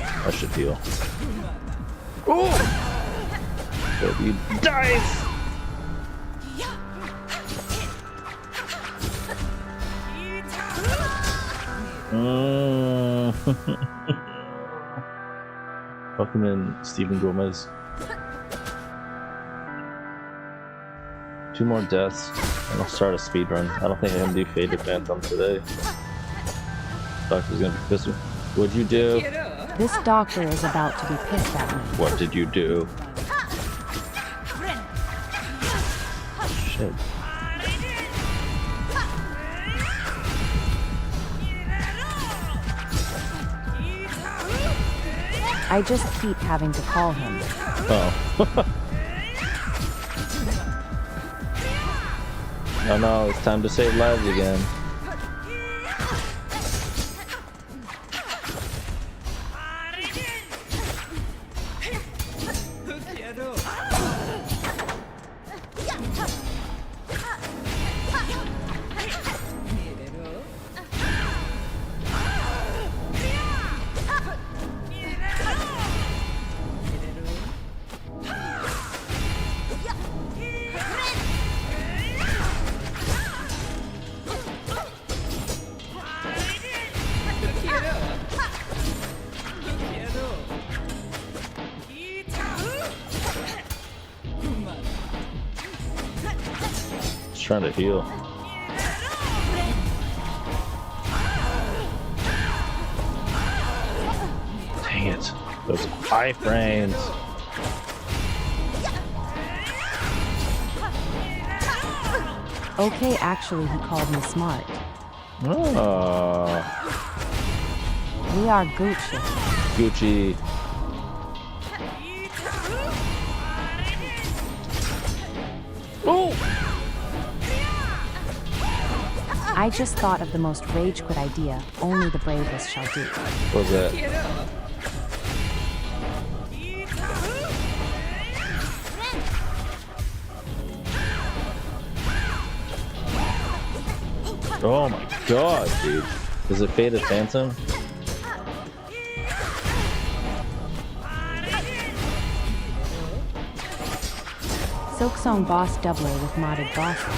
I should heal. Oh! But you dice! Welcome in, Stephen Gomez. 2 more deaths, and I'll start a speed run. I don't think I can do Faded Phantom today. Doctor's gonna be pissed. What'd you do? This doctor is about to be pissed at me. What did you do? Shit. I just keep having to call him. Oh. Oh no, it's time to save lives again. Trying to heal. Dang it. Those iframes. Okay, actually, he called me smart. Oh. We are Gucci. Gucci. Oh! I just thought of the most rage quit idea only the bravest shall do. What was that? Oh my god, dude. Is it Faded Phantom? Silksong boss doubler with modded bosses.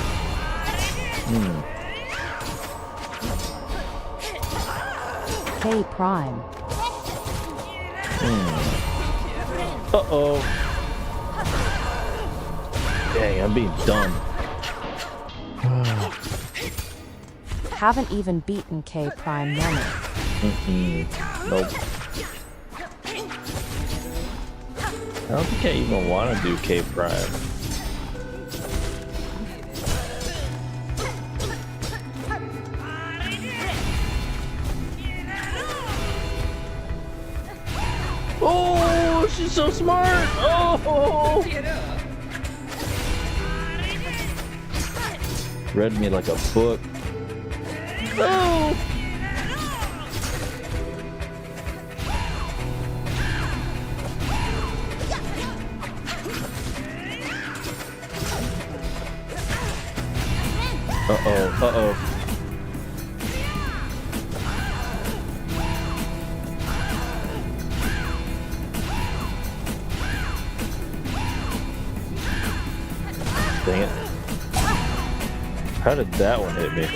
K Prime. Uh-oh. Dang, I'm being done. Haven't even beaten K Prime normally. Nope. I don't think I even want to do K Prime. Oh, she's so smart! Oh! Read me like a book. No! Uh-oh, uh-oh. Dang it. How did that one hit me?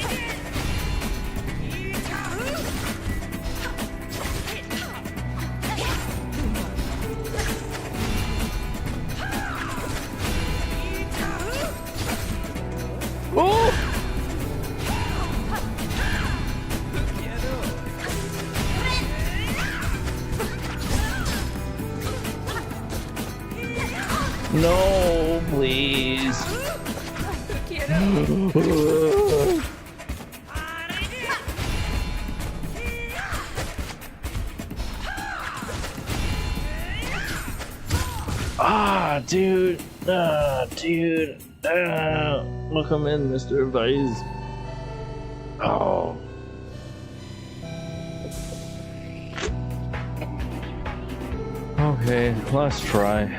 Oh! No, please. Ah, dude. Ah, dude. Ah, welcome in, Mr. Vice. Oh. Okay, last try.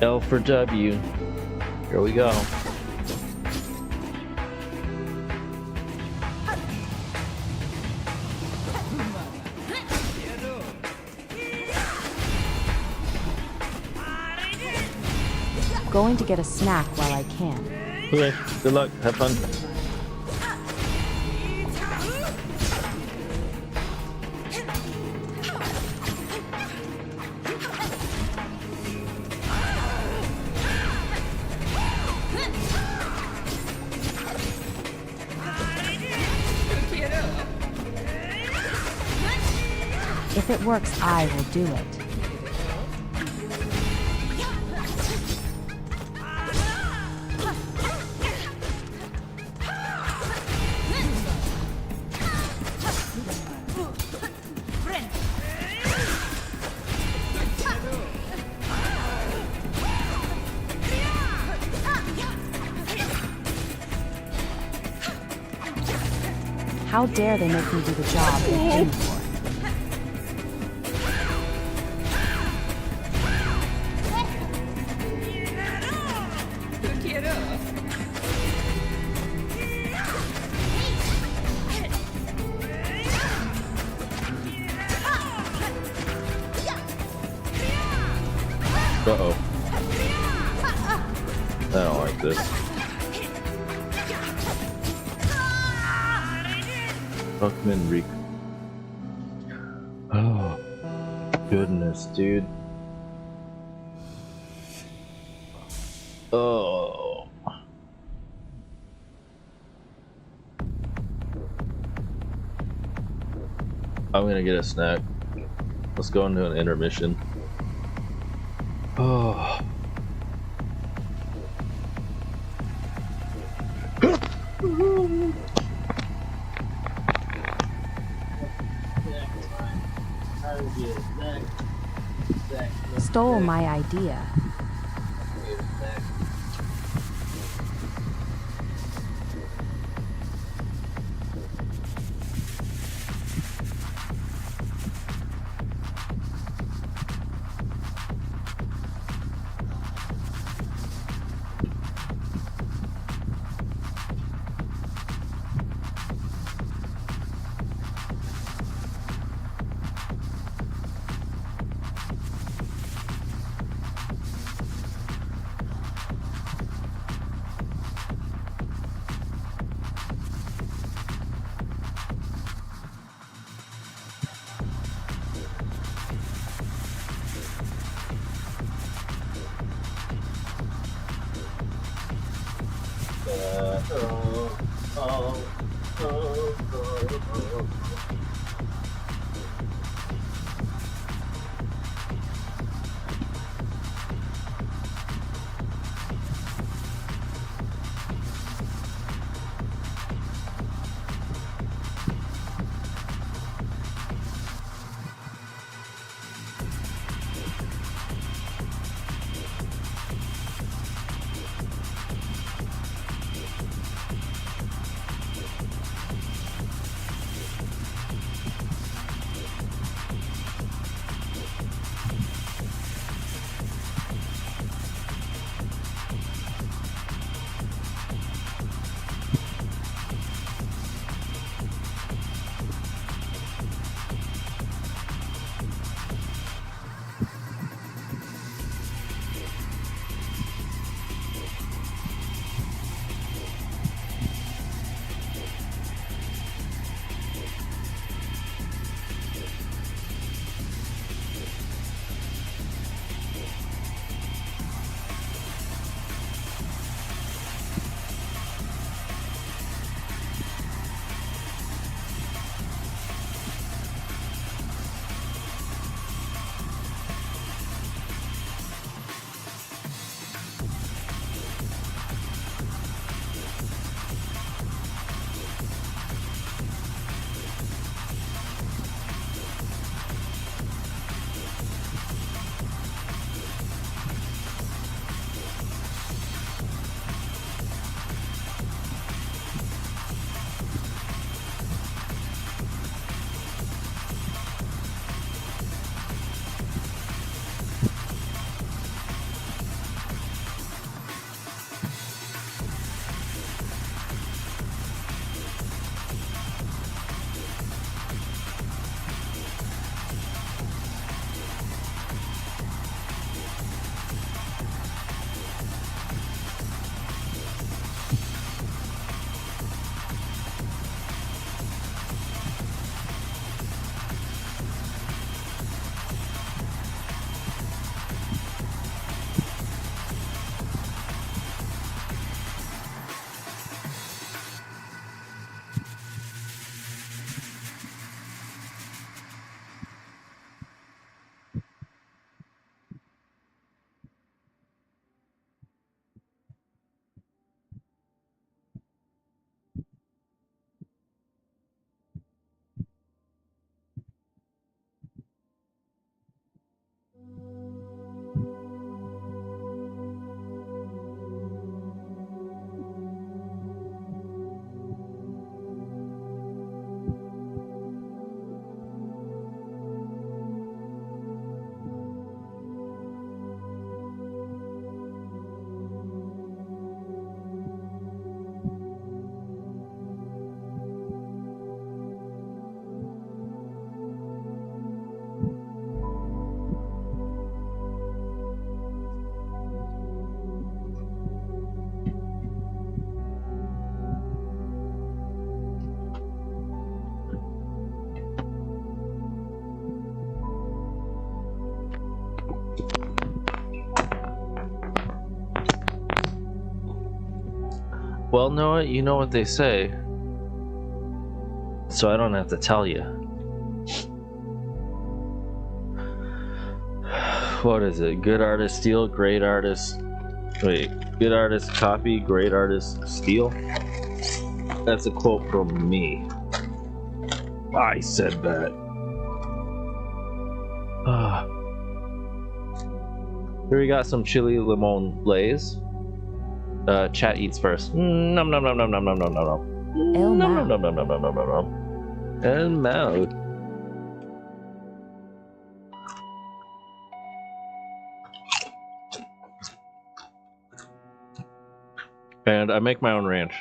L for W. Here we go. Going to get a snack while I can. Okay, good luck. Have fun. If it works, I will do it. How dare they make me do the job they're paid for? Uh-oh. I don't like this. Fuckman Rick. Oh, goodness, dude. Oh. I'm gonna get a snack. Let's go into an intermission. Oh. Stole my idea. Well, Noah, you know what they say, so I don't have to tell you. What is it? Good artist steal, great artist... Wait, good artist copy, great artist steal? That's a quote from me. I said that. Here we got some chili limon lays. Chat eats first. Nom nom nom nom nom nom nom nom nom. El Nom Mao. nom nom nom nom nom nom nom. El Mao. And I make my own ranch.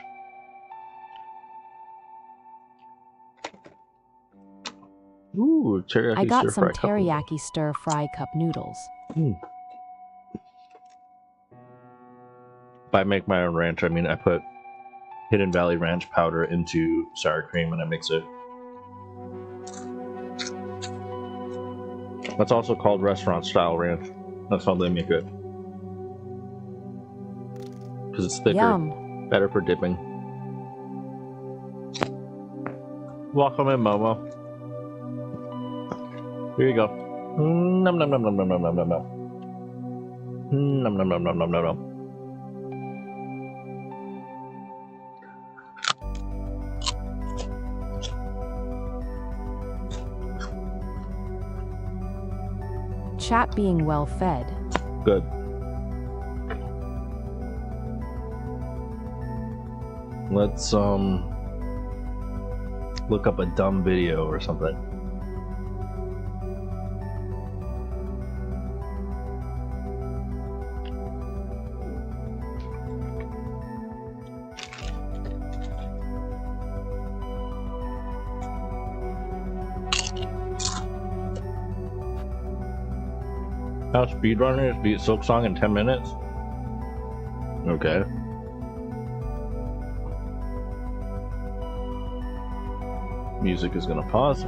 Ooh, teriyaki I got stir some fry cup noodle. teriyaki stir fry cup noodles. If I make my own ranch, I mean I put Hidden Valley Ranch powder into sour cream and I mix it. That's also called restaurant style ranch. That's how they make it. Because it's thicker, Yum. better for dipping. Welcome in, Momo. Here you go. Nom nom nom nom nom nom nom nom nom. Nom nom nom nom nom nom nom. Chat being well fed. Good. Let's look up a dumb video or something. How speedrunners beat Silksong in 10 minutes? Okay. Music is gonna pause.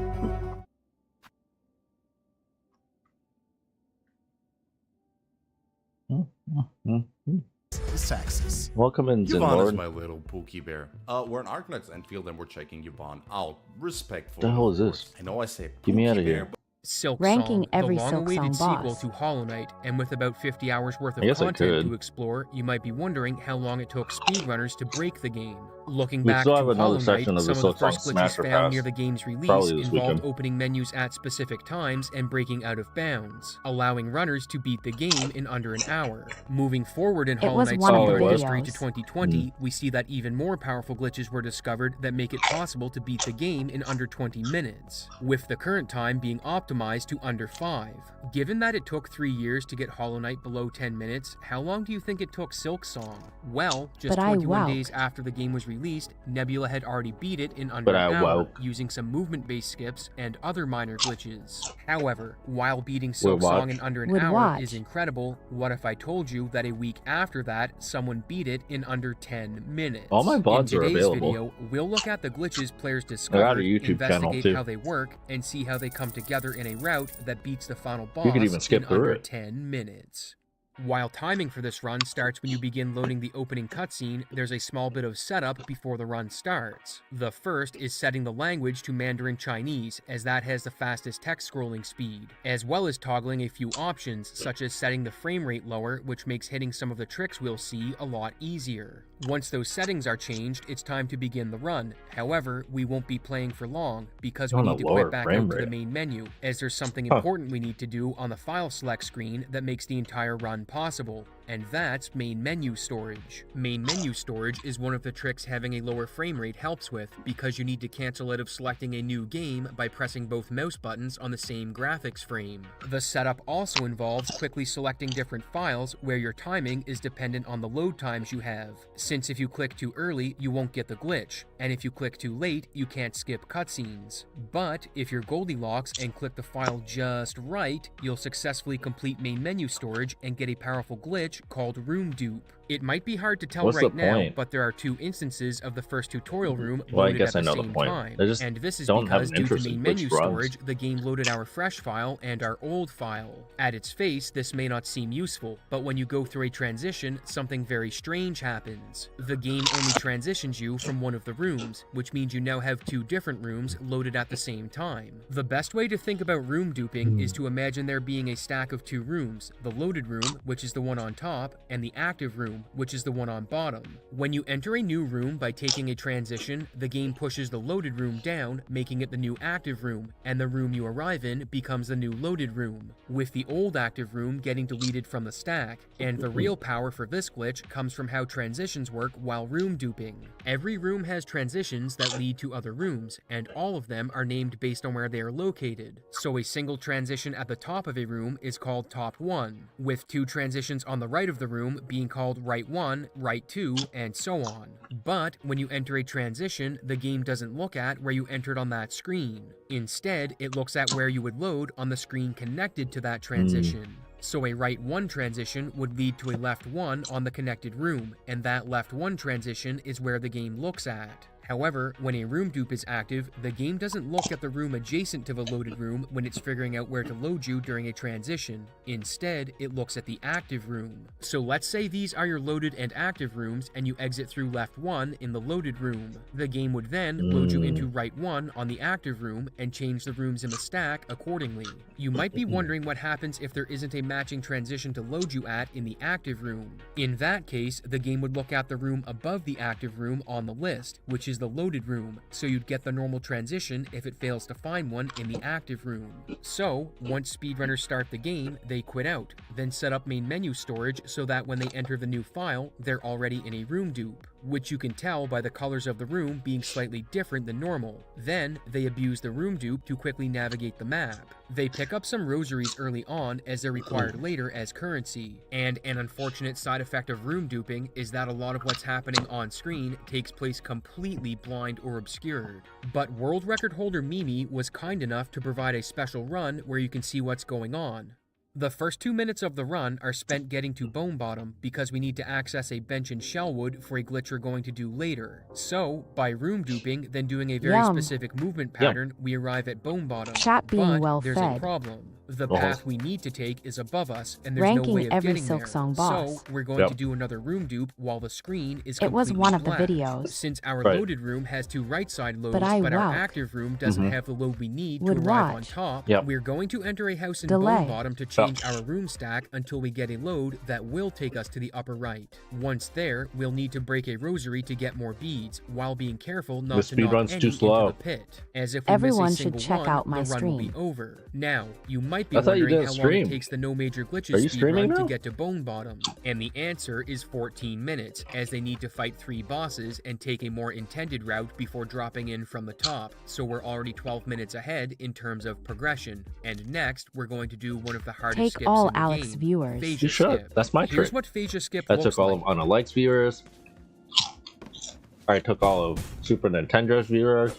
Saxes. Welcome in, Yvonne is Zinlord. my little Pookie Bear. We're in Arknuts Enfield and we're checking Yvonne out. Respectful. The hell is of course. this? I know I say Get me Pookie outta Bear, here. but Silk Ranking Song, every the Silk long-awaited Song sequel boss. to Hollow Knight, and with about 50 hours worth of I guess I content could. to explore, you might be wondering how long it took speedrunners to break the game. Looking We back still to have another Hollow Knight, section of the some of the Silksong first glitches Smasher found Pass. near the game's release Probably this involved weekend. opening menus at specific times and breaking out of bounds, allowing runners to beat the game in under an hour. Moving forward in It Hollow was Knight's one of the speedrun history to videos. 2020, we see that even more powerful glitches were discovered that make it possible to beat the game in under 20 minutes, with the current time being optimized to under 5. Given that it took 3 years to get Hollow Knight below 10 minutes, how long do you think it took Silk Song? Well, just But I 21 wowed. days after the game was released, Nebula had already beat it in under But an I hour, wowed. using some movement-based skips and other minor glitches. However, while beating Silk Would Song watch. in under an Would hour watch. is incredible, what if I told you that a week after that, someone beat it in under 10 minutes? All my VODs in are today's available. video, we'll look at the glitches players I got a discovered, YouTube channel, investigate too. how they work, and see how they come together in a route that beats the final boss You could even skip in through under it. 10 minutes. While timing for this run starts when you begin loading the opening cutscene, there's a small bit of setup before the run starts. The first is setting the language to Mandarin Chinese, as that has the fastest text scrolling speed, as well as toggling a few options, such as setting the frame rate lower, which makes hitting some of the tricks we'll see a lot easier. Once those settings are changed, it's time to begin the run. However, we won't be playing for long, because we On a need to lower quit back frame out to the rate. main menu, as there's something Huh. important we need to do on the file select screen that makes the entire run possible, and that's main menu storage. Main menu storage is one of the tricks having a lower frame rate helps with, because you need to cancel out of selecting a new game by pressing both mouse buttons on the same graphics frame. The setup also involves quickly selecting different files where your timing is dependent on the load times you have, since if you click too early, you won't get the glitch, and if you click too late, you can't skip cutscenes. But if you're Goldilocks and click the file just right, you'll successfully complete main menu storage and get a powerful glitch called Room Dupe. It might be hard to tell What's right the now, point? but there are 2 instances of the first tutorial room Well, I loaded guess at I the know the same point. time. They just And this is don't have because an due to interest in main which menu runs. storage, the game loaded our fresh file and our old file. At its face, this may not seem useful, but when you go through a transition, something very strange happens. The game only transitions you from one of the rooms, which means you now have 2 different rooms loaded at the same time. The best way to think about room duping is to imagine there being a stack of 2 rooms, the loaded room, which is the one on top, and the active room, which is the one on bottom. When you enter a new room by taking a transition, the game pushes the loaded room down, making it the new active room, and the room you arrive in becomes the new loaded room, with the old active room getting deleted from the stack. And the real power for this glitch comes from how transitions work while room duping. Every room has transitions that lead to other rooms, and all of them are named based on where they are located. So a single transition at the top of a room is called top 1, with 2 transitions on the right of the room being called right 1, right 2, and so on. But when you enter a transition, the game doesn't look at where you entered on that screen. Instead, it looks at where you would load on the screen connected to that transition. So a right 1 transition would lead to a left 1 on the connected room, and that left 1 transition is where the game looks at. However, when a room dupe is active, the game doesn't look at the room adjacent to the loaded room when it's figuring out where to load you during a transition. Instead, it looks at the active room. So let's say these are your loaded and active rooms and you exit through left 1 in the loaded room. The game would then load you into right 1 on the active room and change the rooms in the stack accordingly. You might be wondering what happens if there isn't a matching transition to load you at in the active room. In that case, the game would look at the room above the active room on the list, which is the loaded room, so you'd get the normal transition if it fails to find one in the active room. So, once speedrunners start the game, they quit out, then set up main menu storage so that when they enter the new file, they're already in a room dupe, which you can tell by the colors of the room being slightly different than normal. Then, they abuse the room dupe to quickly navigate the map. They pick up some rosaries early on as they're required later as currency. And an unfortunate side effect of room duping is that a lot of what's happening on screen takes place completely blind or obscured. But world record holder Mimi was kind enough to provide a special run where you can see what's going on. The first 2 minutes of the run are spent getting to Bone Bottom because we need to access a bench in Shellwood for a glitch we're going to do later. So, by room duping, then doing a very specific movement pattern, we arrive at Bone Bottom. Chat being But well there's a fed. problem. The path we need to take is above us, and there's Ranking no way of every getting there. Silksong boss. So, we're going to do another room dupe while the screen is It was completely one of the black. videos. Since our Right. loaded room has 2 right side loads, But I our wowed. active room doesn't have the load we need to Would arrive on watch. top, Yep. we're going to enter a house in Delay. Bone Bottom to change our room stack until we get a load that will take us to the upper right. Once there, we'll need to break a rosary to get more beads, while being careful not The to knock speedrun's any too slow. into the pit. As if we Everyone miss a should single check one, out my the run will be stream. over. Now, you might be I thought you wondering didn't how long it stream. takes the No Major Glitches Are you streaming speedrun to now? get to Bone Bottom, and the answer is 14 minutes, as they need to fight 3 bosses and take a more intended route before dropping in from the top, so we're already 12 minutes ahead in terms of progression. And next, we're going to do one of the hardest Take skips all in the Alex game, viewers. Phasia You should. Skip. That's my Here's trick. what Phasia Skip I looks took all like. of Unalike's viewers. I took all of Super Nintendo's viewers.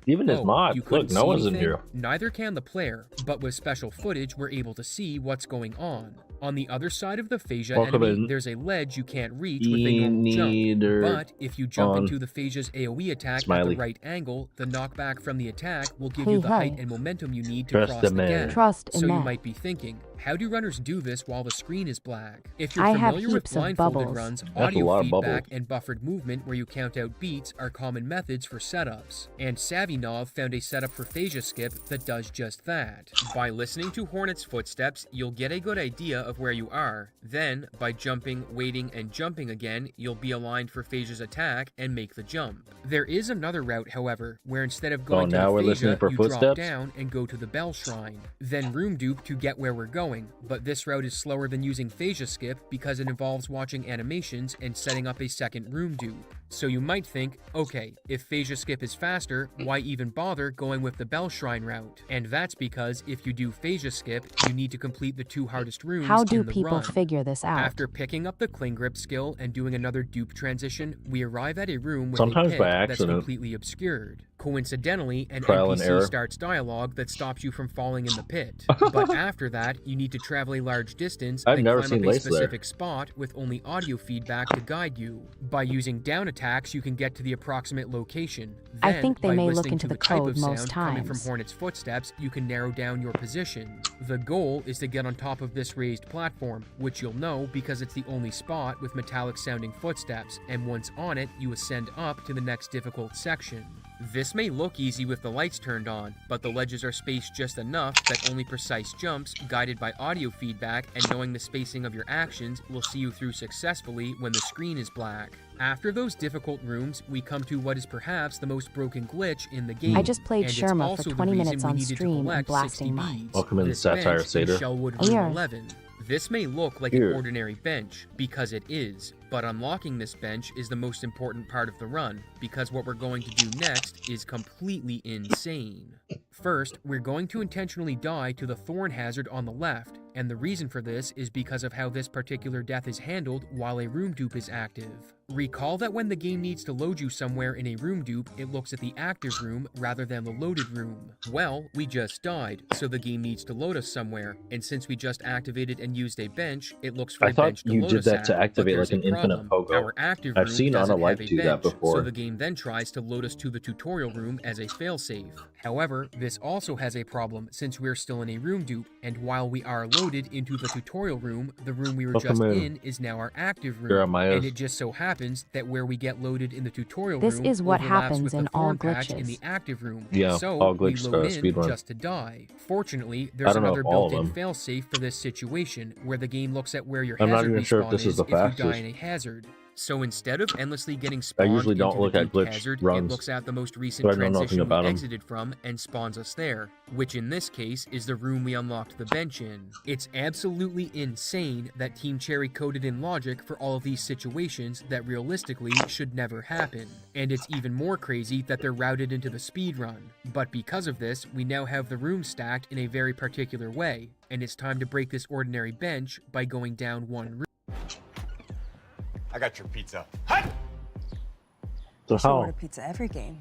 Even his mod. You Look, couldn't no see one's in anything? here. Neither can the player, but with special footage, we're able to see what's going on. On the other side of the Phasia Welcome enemy, in. there's a ledge you can't reach with a normal jump. Neither But if you jump on into the Phasia's AoE attack at Smiley. the right angle, the knockback from the attack will give Hey, you the height hey. and momentum you need to Trust cross the the man. gap. Trust in So you that. might be thinking, how do runners do this while the screen is black? If you're I have familiar with heaps of blindfolded bubbles. runs, That's a audio lot of feedback bubbles. and buffered movement where you count out beats are common methods for setups. And SavvyNov found a setup for Phasia Skip that does just that. By listening to Hornet's footsteps, you'll get a good idea of where you are. Then, by jumping, waiting, and jumping again, you'll be aligned for Phasia's attack and make the jump. There is another route, however, where instead of going to now the we're listening Phasia, for you drop footsteps? down and go to the Bell Shrine. Then room dupe to get where we're going, but this route is slower than using Phasia Skip because it involves watching animations and setting up a second room dupe. So you might think, okay, if Phasia Skip is faster, why even bother going with the Bell Shrine route? And that's because if you do Phasia Skip, you need to complete the 2 hardest rooms How do in the people run. figure this out? After picking up the Cling Grip skill and doing another dupe transition, we arrive at a room with Sometimes a pit by that's accident. completely obscured. Coincidentally, an Trial and error. NPC starts dialogue that stops you from falling in the pit. But after that, you need to travel a large distance I've and never climb seen up a Lace there. specific spot with only audio feedback to guide you. By using down attacks, you can get to the approximate location. I Then, think they by may look listening into to the type code of most sound coming from times. Hornet's footsteps, you can narrow down your position. The goal is to get on top of this raised platform, which you'll know because it's the only spot with metallic sounding footsteps, and once on it, you ascend up to the next difficult section. This may look easy with the lights turned on, but the ledges are spaced just enough that only precise jumps, guided by audio feedback and knowing the spacing of your actions, will see you through successfully when the screen is black. After those difficult rooms, we come to what is perhaps the most broken glitch in the game. I just played and it's Sherma also for the 20 reason minutes we on needed to stream and collect 60 blasting beads. mines. Welcome in, This Satire bench Satyr. in Shellwood Here. Room 11. This may look like Here. an ordinary bench, because it is, but unlocking this bench is the most important part of the run, because what we're going to do next is completely insane. First, we're going to intentionally die to the thorn hazard on the left, and the reason for this is because of how this particular death is handled while a room dupe is active. Recall that when the game needs to load you somewhere in a room dupe, it looks at the active room rather than the loaded room. Well, we just died, so the game needs to load us somewhere, and since we just activated and used a bench, it looks for I a thought bench to you load did us that at, to but activate there's like an a infinite problem. pogo. Our active I've room seen doesn't Unalike have a do that bench, before. so the game then tries to load us to the tutorial room as a failsafe. However, this also has a problem since we're still in a room dupe, and while we are loaded into the tutorial room, the room we were Welcome just in. in is now our active Here are room, my and it just so happens that where we get loaded in the tutorial This room is what overlaps happens with the in all thorn patch in glitches. the active room. Yeah, so all we glitch load in speedrun. just to die. Fortunately, I there's don't know another if all of built-in them. failsafe for this situation, where the game looks at where your I'm not hazard even sure if respawn this is the if you die fastest. in a hazard. So instead of endlessly getting spawned usually don't into look the at duped glitch hazard, runs, it looks at the most recent so I know nothing transition we about 'em. exited from and spawns us there, which in this case is the room we unlocked the bench in. It's absolutely insane that Team Cherry coded in logic for all of these situations that realistically should never happen, and it's even more crazy that they're routed into the speedrun. But because of this, we now have the room stacked in a very particular way, and it's time to break this ordinary bench by going down one room. I got your pizza. So Should how? order pizza every game.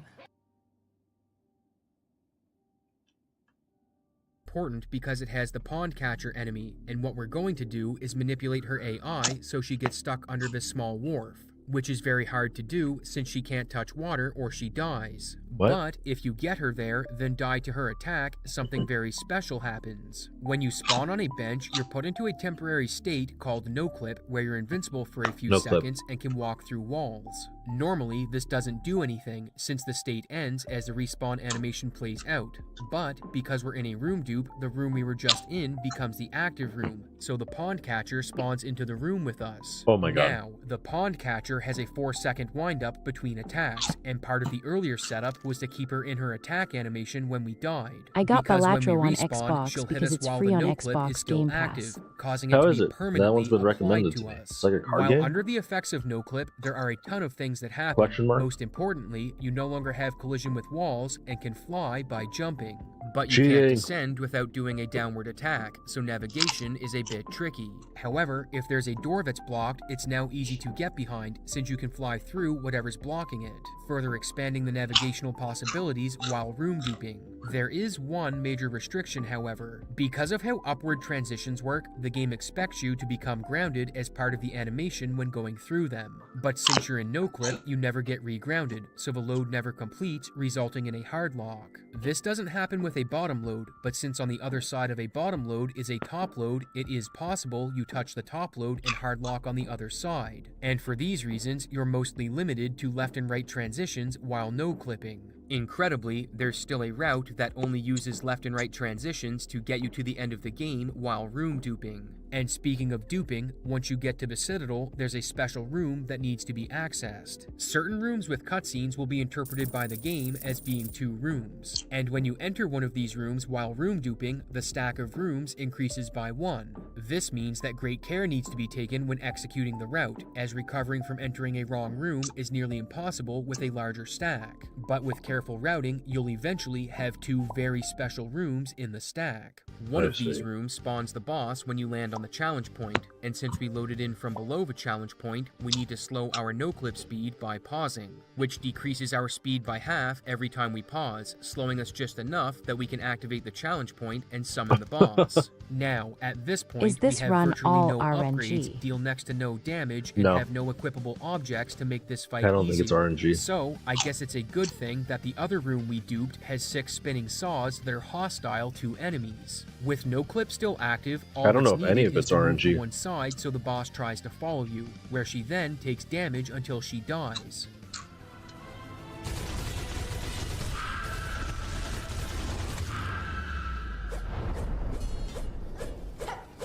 Important because it has the pond catcher enemy, and what we're going to do is manipulate her AI so she gets stuck under this small wharf, which is very hard to do since she can't touch water or she dies. What? But if you get her there, then die to her attack, something very special happens. When you spawn on a bench, you're put into a temporary state called no-clip, where you're invincible for a few No-clip. seconds and can walk through walls. Normally, this doesn't do anything, since the state ends as the respawn animation plays out. But, because we're in a room dupe, the room we were just in becomes the active room, so the pond catcher spawns into the room with us. Oh my god. Now, the pond catcher has a 4-second windup between attacks, and part of the earlier setup was to keep her in her attack animation when we died. I got Because when we Balatro on respawn, Xbox she'll hit because us it's while free the on no-clip Xbox is still Game active, Pass. causing How it to is be it? That permanently one's been applied recommended to to me. us. It's like a card While game? under the effects of no-clip, there are a ton of things that happen. Question mark? Most importantly, you no longer have collision with walls and can fly by jumping. But you Cheating. can't descend without doing a downward attack, so navigation is a bit tricky. However, if there's a door that's blocked, it's now easy to get behind since you can fly through whatever's blocking it, further expanding the navigational possibilities while room duping. There is one major restriction, however. Because of how upward transitions work, the game expects you to become grounded as part of the animation when going through them. But since you're in no-clip, you never get re-grounded, so the load never completes, resulting in a hard lock. This doesn't happen with a bottom load, but since on the other side of a bottom load is a top load, it is possible you touch the top load and hard lock on the other side. And for these reasons, you're mostly limited to left and right transitions while no-clipping. Incredibly, there's still a route that only uses left and right transitions to get you to the end of the game while room duping. And speaking of duping, once you get to the Citadel, there's a special room that needs to be accessed. Certain rooms with cutscenes will be interpreted by the game as being 2 rooms. And when you enter one of these rooms while room duping, the stack of rooms increases by 1. This means that great care needs to be taken when executing the route, as recovering from entering a wrong room is nearly impossible with a larger stack. But with careful routing, you'll eventually have 2 very special rooms in the stack. One of these rooms spawns the boss when you land on the challenge point, and since we loaded in from below the challenge point, we need to slow our no-clip speed by pausing, which decreases our speed by half every time we pause, slowing us just enough that we can activate the challenge point and summon the boss. Now, at this point, Is this we have run virtually all no RNG? upgrades, deal next to no damage, and No. have no equipable objects to make this fight I don't easy. think it's RNG. So, I guess it's a good thing that the other room we duped has 6 spinning saws that are hostile to enemies. With no clip still active, all I don't that's know if any needed of is it's to move to RNG. one side so the boss tries to follow you, where she then takes damage until she dies.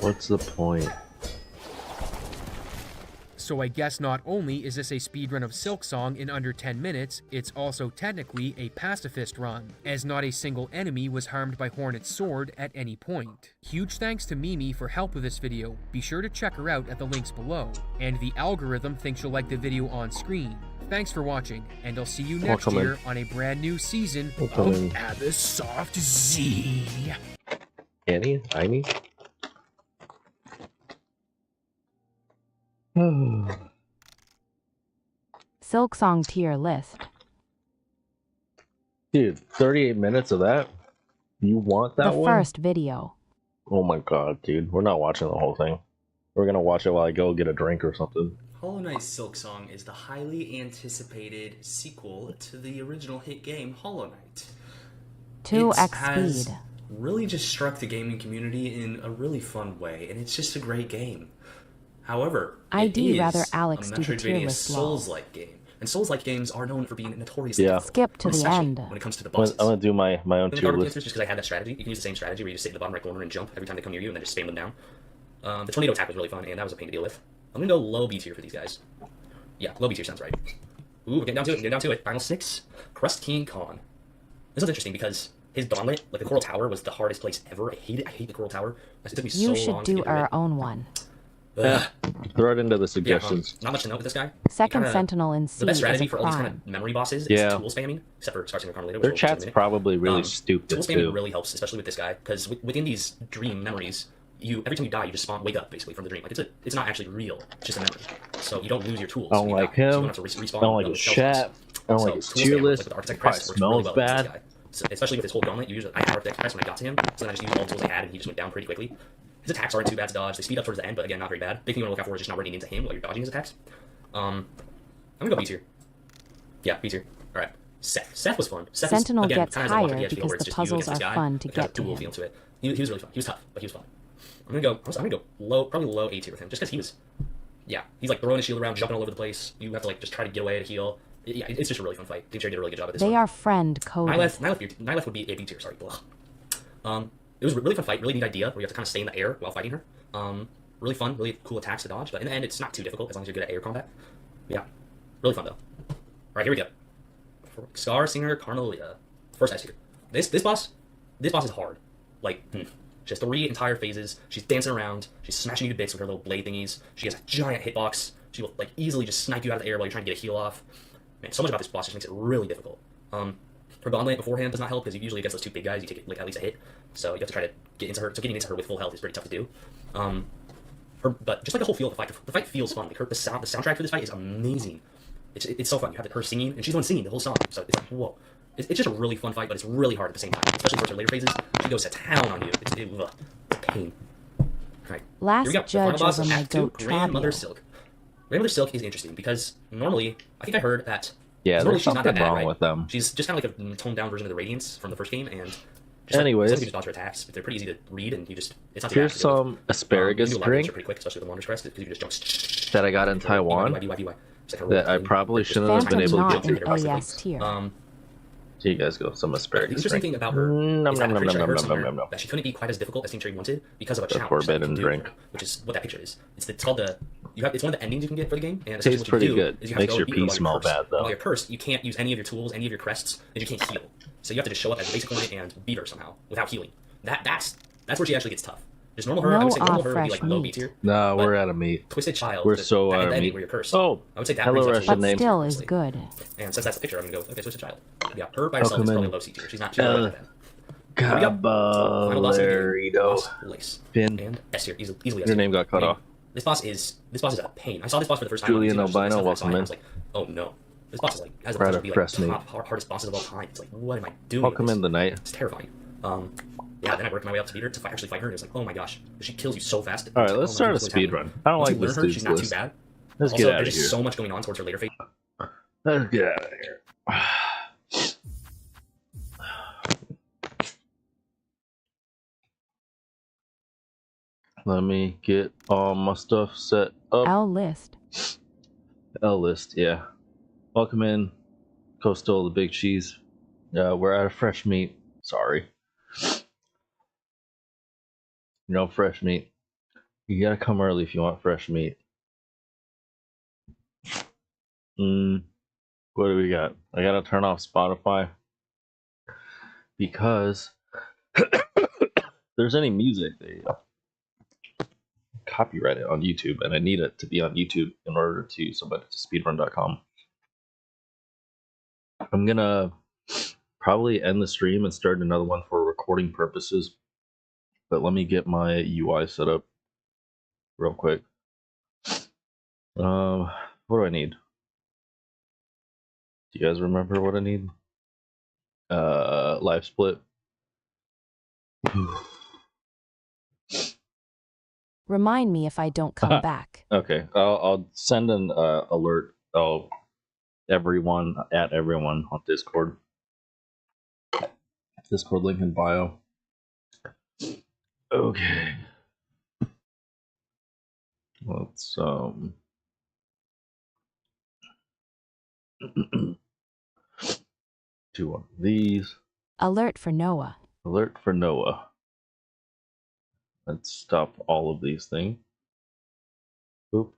What's the point? So I guess not only is this a speedrun of Silksong in under 10 minutes, it's also technically a pacifist run, as not a single enemy was harmed by Hornet's sword at any point. Huge thanks to Mimi for help with this video. Be sure to check her out at the links below. And the algorithm thinks you'll like the video on screen. Thanks for watching, and I'll see you next Welcome in. year on a brand new season Welcome of in. Abysssoft Z. Annie? Annie? Silksong tier list. Dude, 38 minutes of that? You want that The one? first video. Oh my god, dude. We're not watching the whole thing. We're gonna watch it while I go get a drink or something. Hollow Knight Silksong is the highly anticipated sequel to the original hit game Hollow Knight. 2x has speed. really just struck the gaming community in a really fun way, and it's just a great game. However, ID it is rather Alex a do the tier Metroidvania list lol. Souls-like game. And Souls-like games are known for being notoriously Yeah. difficult, Skip to the especially end. when it comes to the I'm bosses. gonna do my own In the tier Dark list. Answers, just because I had that strategy, you can use the same strategy where you just sit in the bottom right corner and jump every time they come near you, and then just spam them down. The tornado attack was really fun, and that was a pain to deal with. I'm gonna go low B tier for these guys. Yeah, low B tier sounds right. Ooh, we're getting down to it. We're getting down to it. Final 6, Crust King Khan. This was interesting because his gauntlet, like the Coral Tower, was the hardest place ever. I hate it. I hate the Coral Tower. It took me so You long should to do get through our it. own one. Ugh. Throw it into the Yeah, suggestions. not much to note with this guy. Second Kinda- Sentinel in C The best is strategy a for all these kind crime. of memory bosses Yeah. is tool spamming, except for Star Singer Carmelita. Their chat's probably really stupid Tool spamming too. really helps, especially with this guy, because within these dream memories, every time you die, you just wake up basically from the dream. Like it's not actually real; it's just a memory. So you don't lose your tools. I don't when you like die. So you him. don't have to respawn. I don't like on his the chat. skeletons. I don't So like his tool tier spamming, list. like with the Architect Probably Crest, works really smells well against this bad. guy. So, especially with his whole gauntlet, I had Architect Crest when I got to him, so then I just used all the tools I had, and he just went down pretty quickly. His attacks aren't too bad to dodge. They speed up towards the end, but again, not very bad. Big thing you want to look out for is just not running into him while you're dodging his attacks. I'm gonna go B tier. Yeah, B tier. All right. Seth was fun. Seth Sentinel again, gets kinda has a Walking higher Dead feel where because it's the just you puzzles against this are guy, fun to like, kind of get to dual him. feel to it. He was really fun. He was tough, but he was fun. I'm gonna go low, probably low A tier with him, just because he was. Yeah, he's like throwing his shield around, jumping all over the place. You have to like just try to get away to heal. Yeah, it's just a really fun fight. Team Cherry did a really good job at this They one. are friend coded. Nyleth would be a B tier. Sorry. It was a really fun fight, really neat idea where you have to kind of stay in the air while fighting her. Really fun, really cool attacks to dodge, but in the end, it's not too difficult as long as you're good at air combat. Yeah, really fun though. All right, here we go. Star Singer Carmelita, first S tier. This boss is hard. Like, she has 3 entire phases. She's dancing around. She's smashing you to bits with her little blade thingies. She has a giant hitbox. She will like easily just snipe you out of the air while you're trying to get a heal off. Man, so much about this boss just makes it really difficult. Her gauntlet beforehand does not help because usually against those 2 big guys you take like at least a hit. So you have to try to get into her. So getting into her with full health is pretty tough to do. But just like the whole feel of the fight feels fun. Like the soundtrack for this fight is amazing. It's so fun. You have her singing, and she's the one singing the whole song. So it's like whoa. It's just a really fun fight, but it's really hard at the same time. Especially towards her later phases, she goes to town on you. It's a pain. All right. Last Here we go. The final judge boss, over my Act 2, goat Grandmother Trabio. Silk. Grandmother Silk is interesting because normally, I think I heard that. Yeah, normally there's she's not that something bad, wrong right? with them. She's just kind of like a toned down version of the Radiance from the first game, and just Anyways. like, you just dodge her attacks. But they're pretty easy to read, and it's not too Here's bad to deal with. some asparagus you can do a lot of damage drink pretty quick, especially with the Wanderer's Crest, because you can just jump that I got in Taiwan that I probably shouldn't have been Phantom able to not get an to. AS tier. Here you guys go, some The asparagus interesting drink. thing about her Nom, is that I'm nom, pretty sure I nom, heard nom, somewhere nom, nom. that she couldn't be quite as difficult as Team Cherry wanted because of a The challenge that you forbidden can do, drink. which is what that picture is. It's called it's one of the endings you can get for the game, and Tastes essentially what you pretty do good. is you have Makes to go your beat pee her while you're smell cursed. bad, though. While you're cursed, you can't use any of your tools, any of your crests, and you can't heal. So you have to just show up as a basic point and beat her somehow without healing. That's where she actually gets tough. Just normal her, I would say No normal her would be fresh like low B meat. tier. No, But we're out of meat. Twisted Child. We're the- so that out of ending meat. where you're cursed. Oh, I would say that hello, brings up to Russian But name. still is honestly. good. And since that's the picture, I'm gonna go, okay, Twisted Child. Yeah, her by herself is come probably in. low C tier. She's not really like that. Final Caballero. boss of the game, Lost Lace. Pin. And S tier, easily S Your tier. name got cut off. This boss is a pain. I saw this boss for the first time. Julian on YouTube, Albino, just like, welcome I in. was like, oh no. This boss is like, has the Right potential up to be like press me. top hardest bosses of all time. It's like, what am I doing? Welcome with in this? the night. It's terrifying. Yeah, then I worked my way up to beat her to actually fight her, and it was like, oh my gosh, she kills you so fast. All right, It's like, let's oh my start a goodness, what's speed happening? run. I don't Once like you learn this her, dude's she's not list. too bad. Let's Also, get out of there's here. just so much going on towards her later phase. Let's get out of here. Let me get all my stuff set up. L list. L list, yeah. Welcome in, Coastal, the big cheese. We're out of fresh meat. Sorry. No fresh meat. You gotta come early if you want fresh meat. What do we got? I gotta turn off Spotify because there's any music they copyright it on YouTube, and I need it to be on YouTube in order to submit it to speedrun.com. I'm gonna probably end the stream and start another one for recording purposes, but let me get my UI set up real quick. What do I need? Do you guys remember what I need? Live split. Remind me if I don't come back. Okay, I'll send an alert. Everyone on Discord. Discord link in bio. Okay. Let's do one of these. Alert for Noah. Alert for Noah. Let's stop all of these things. Oop.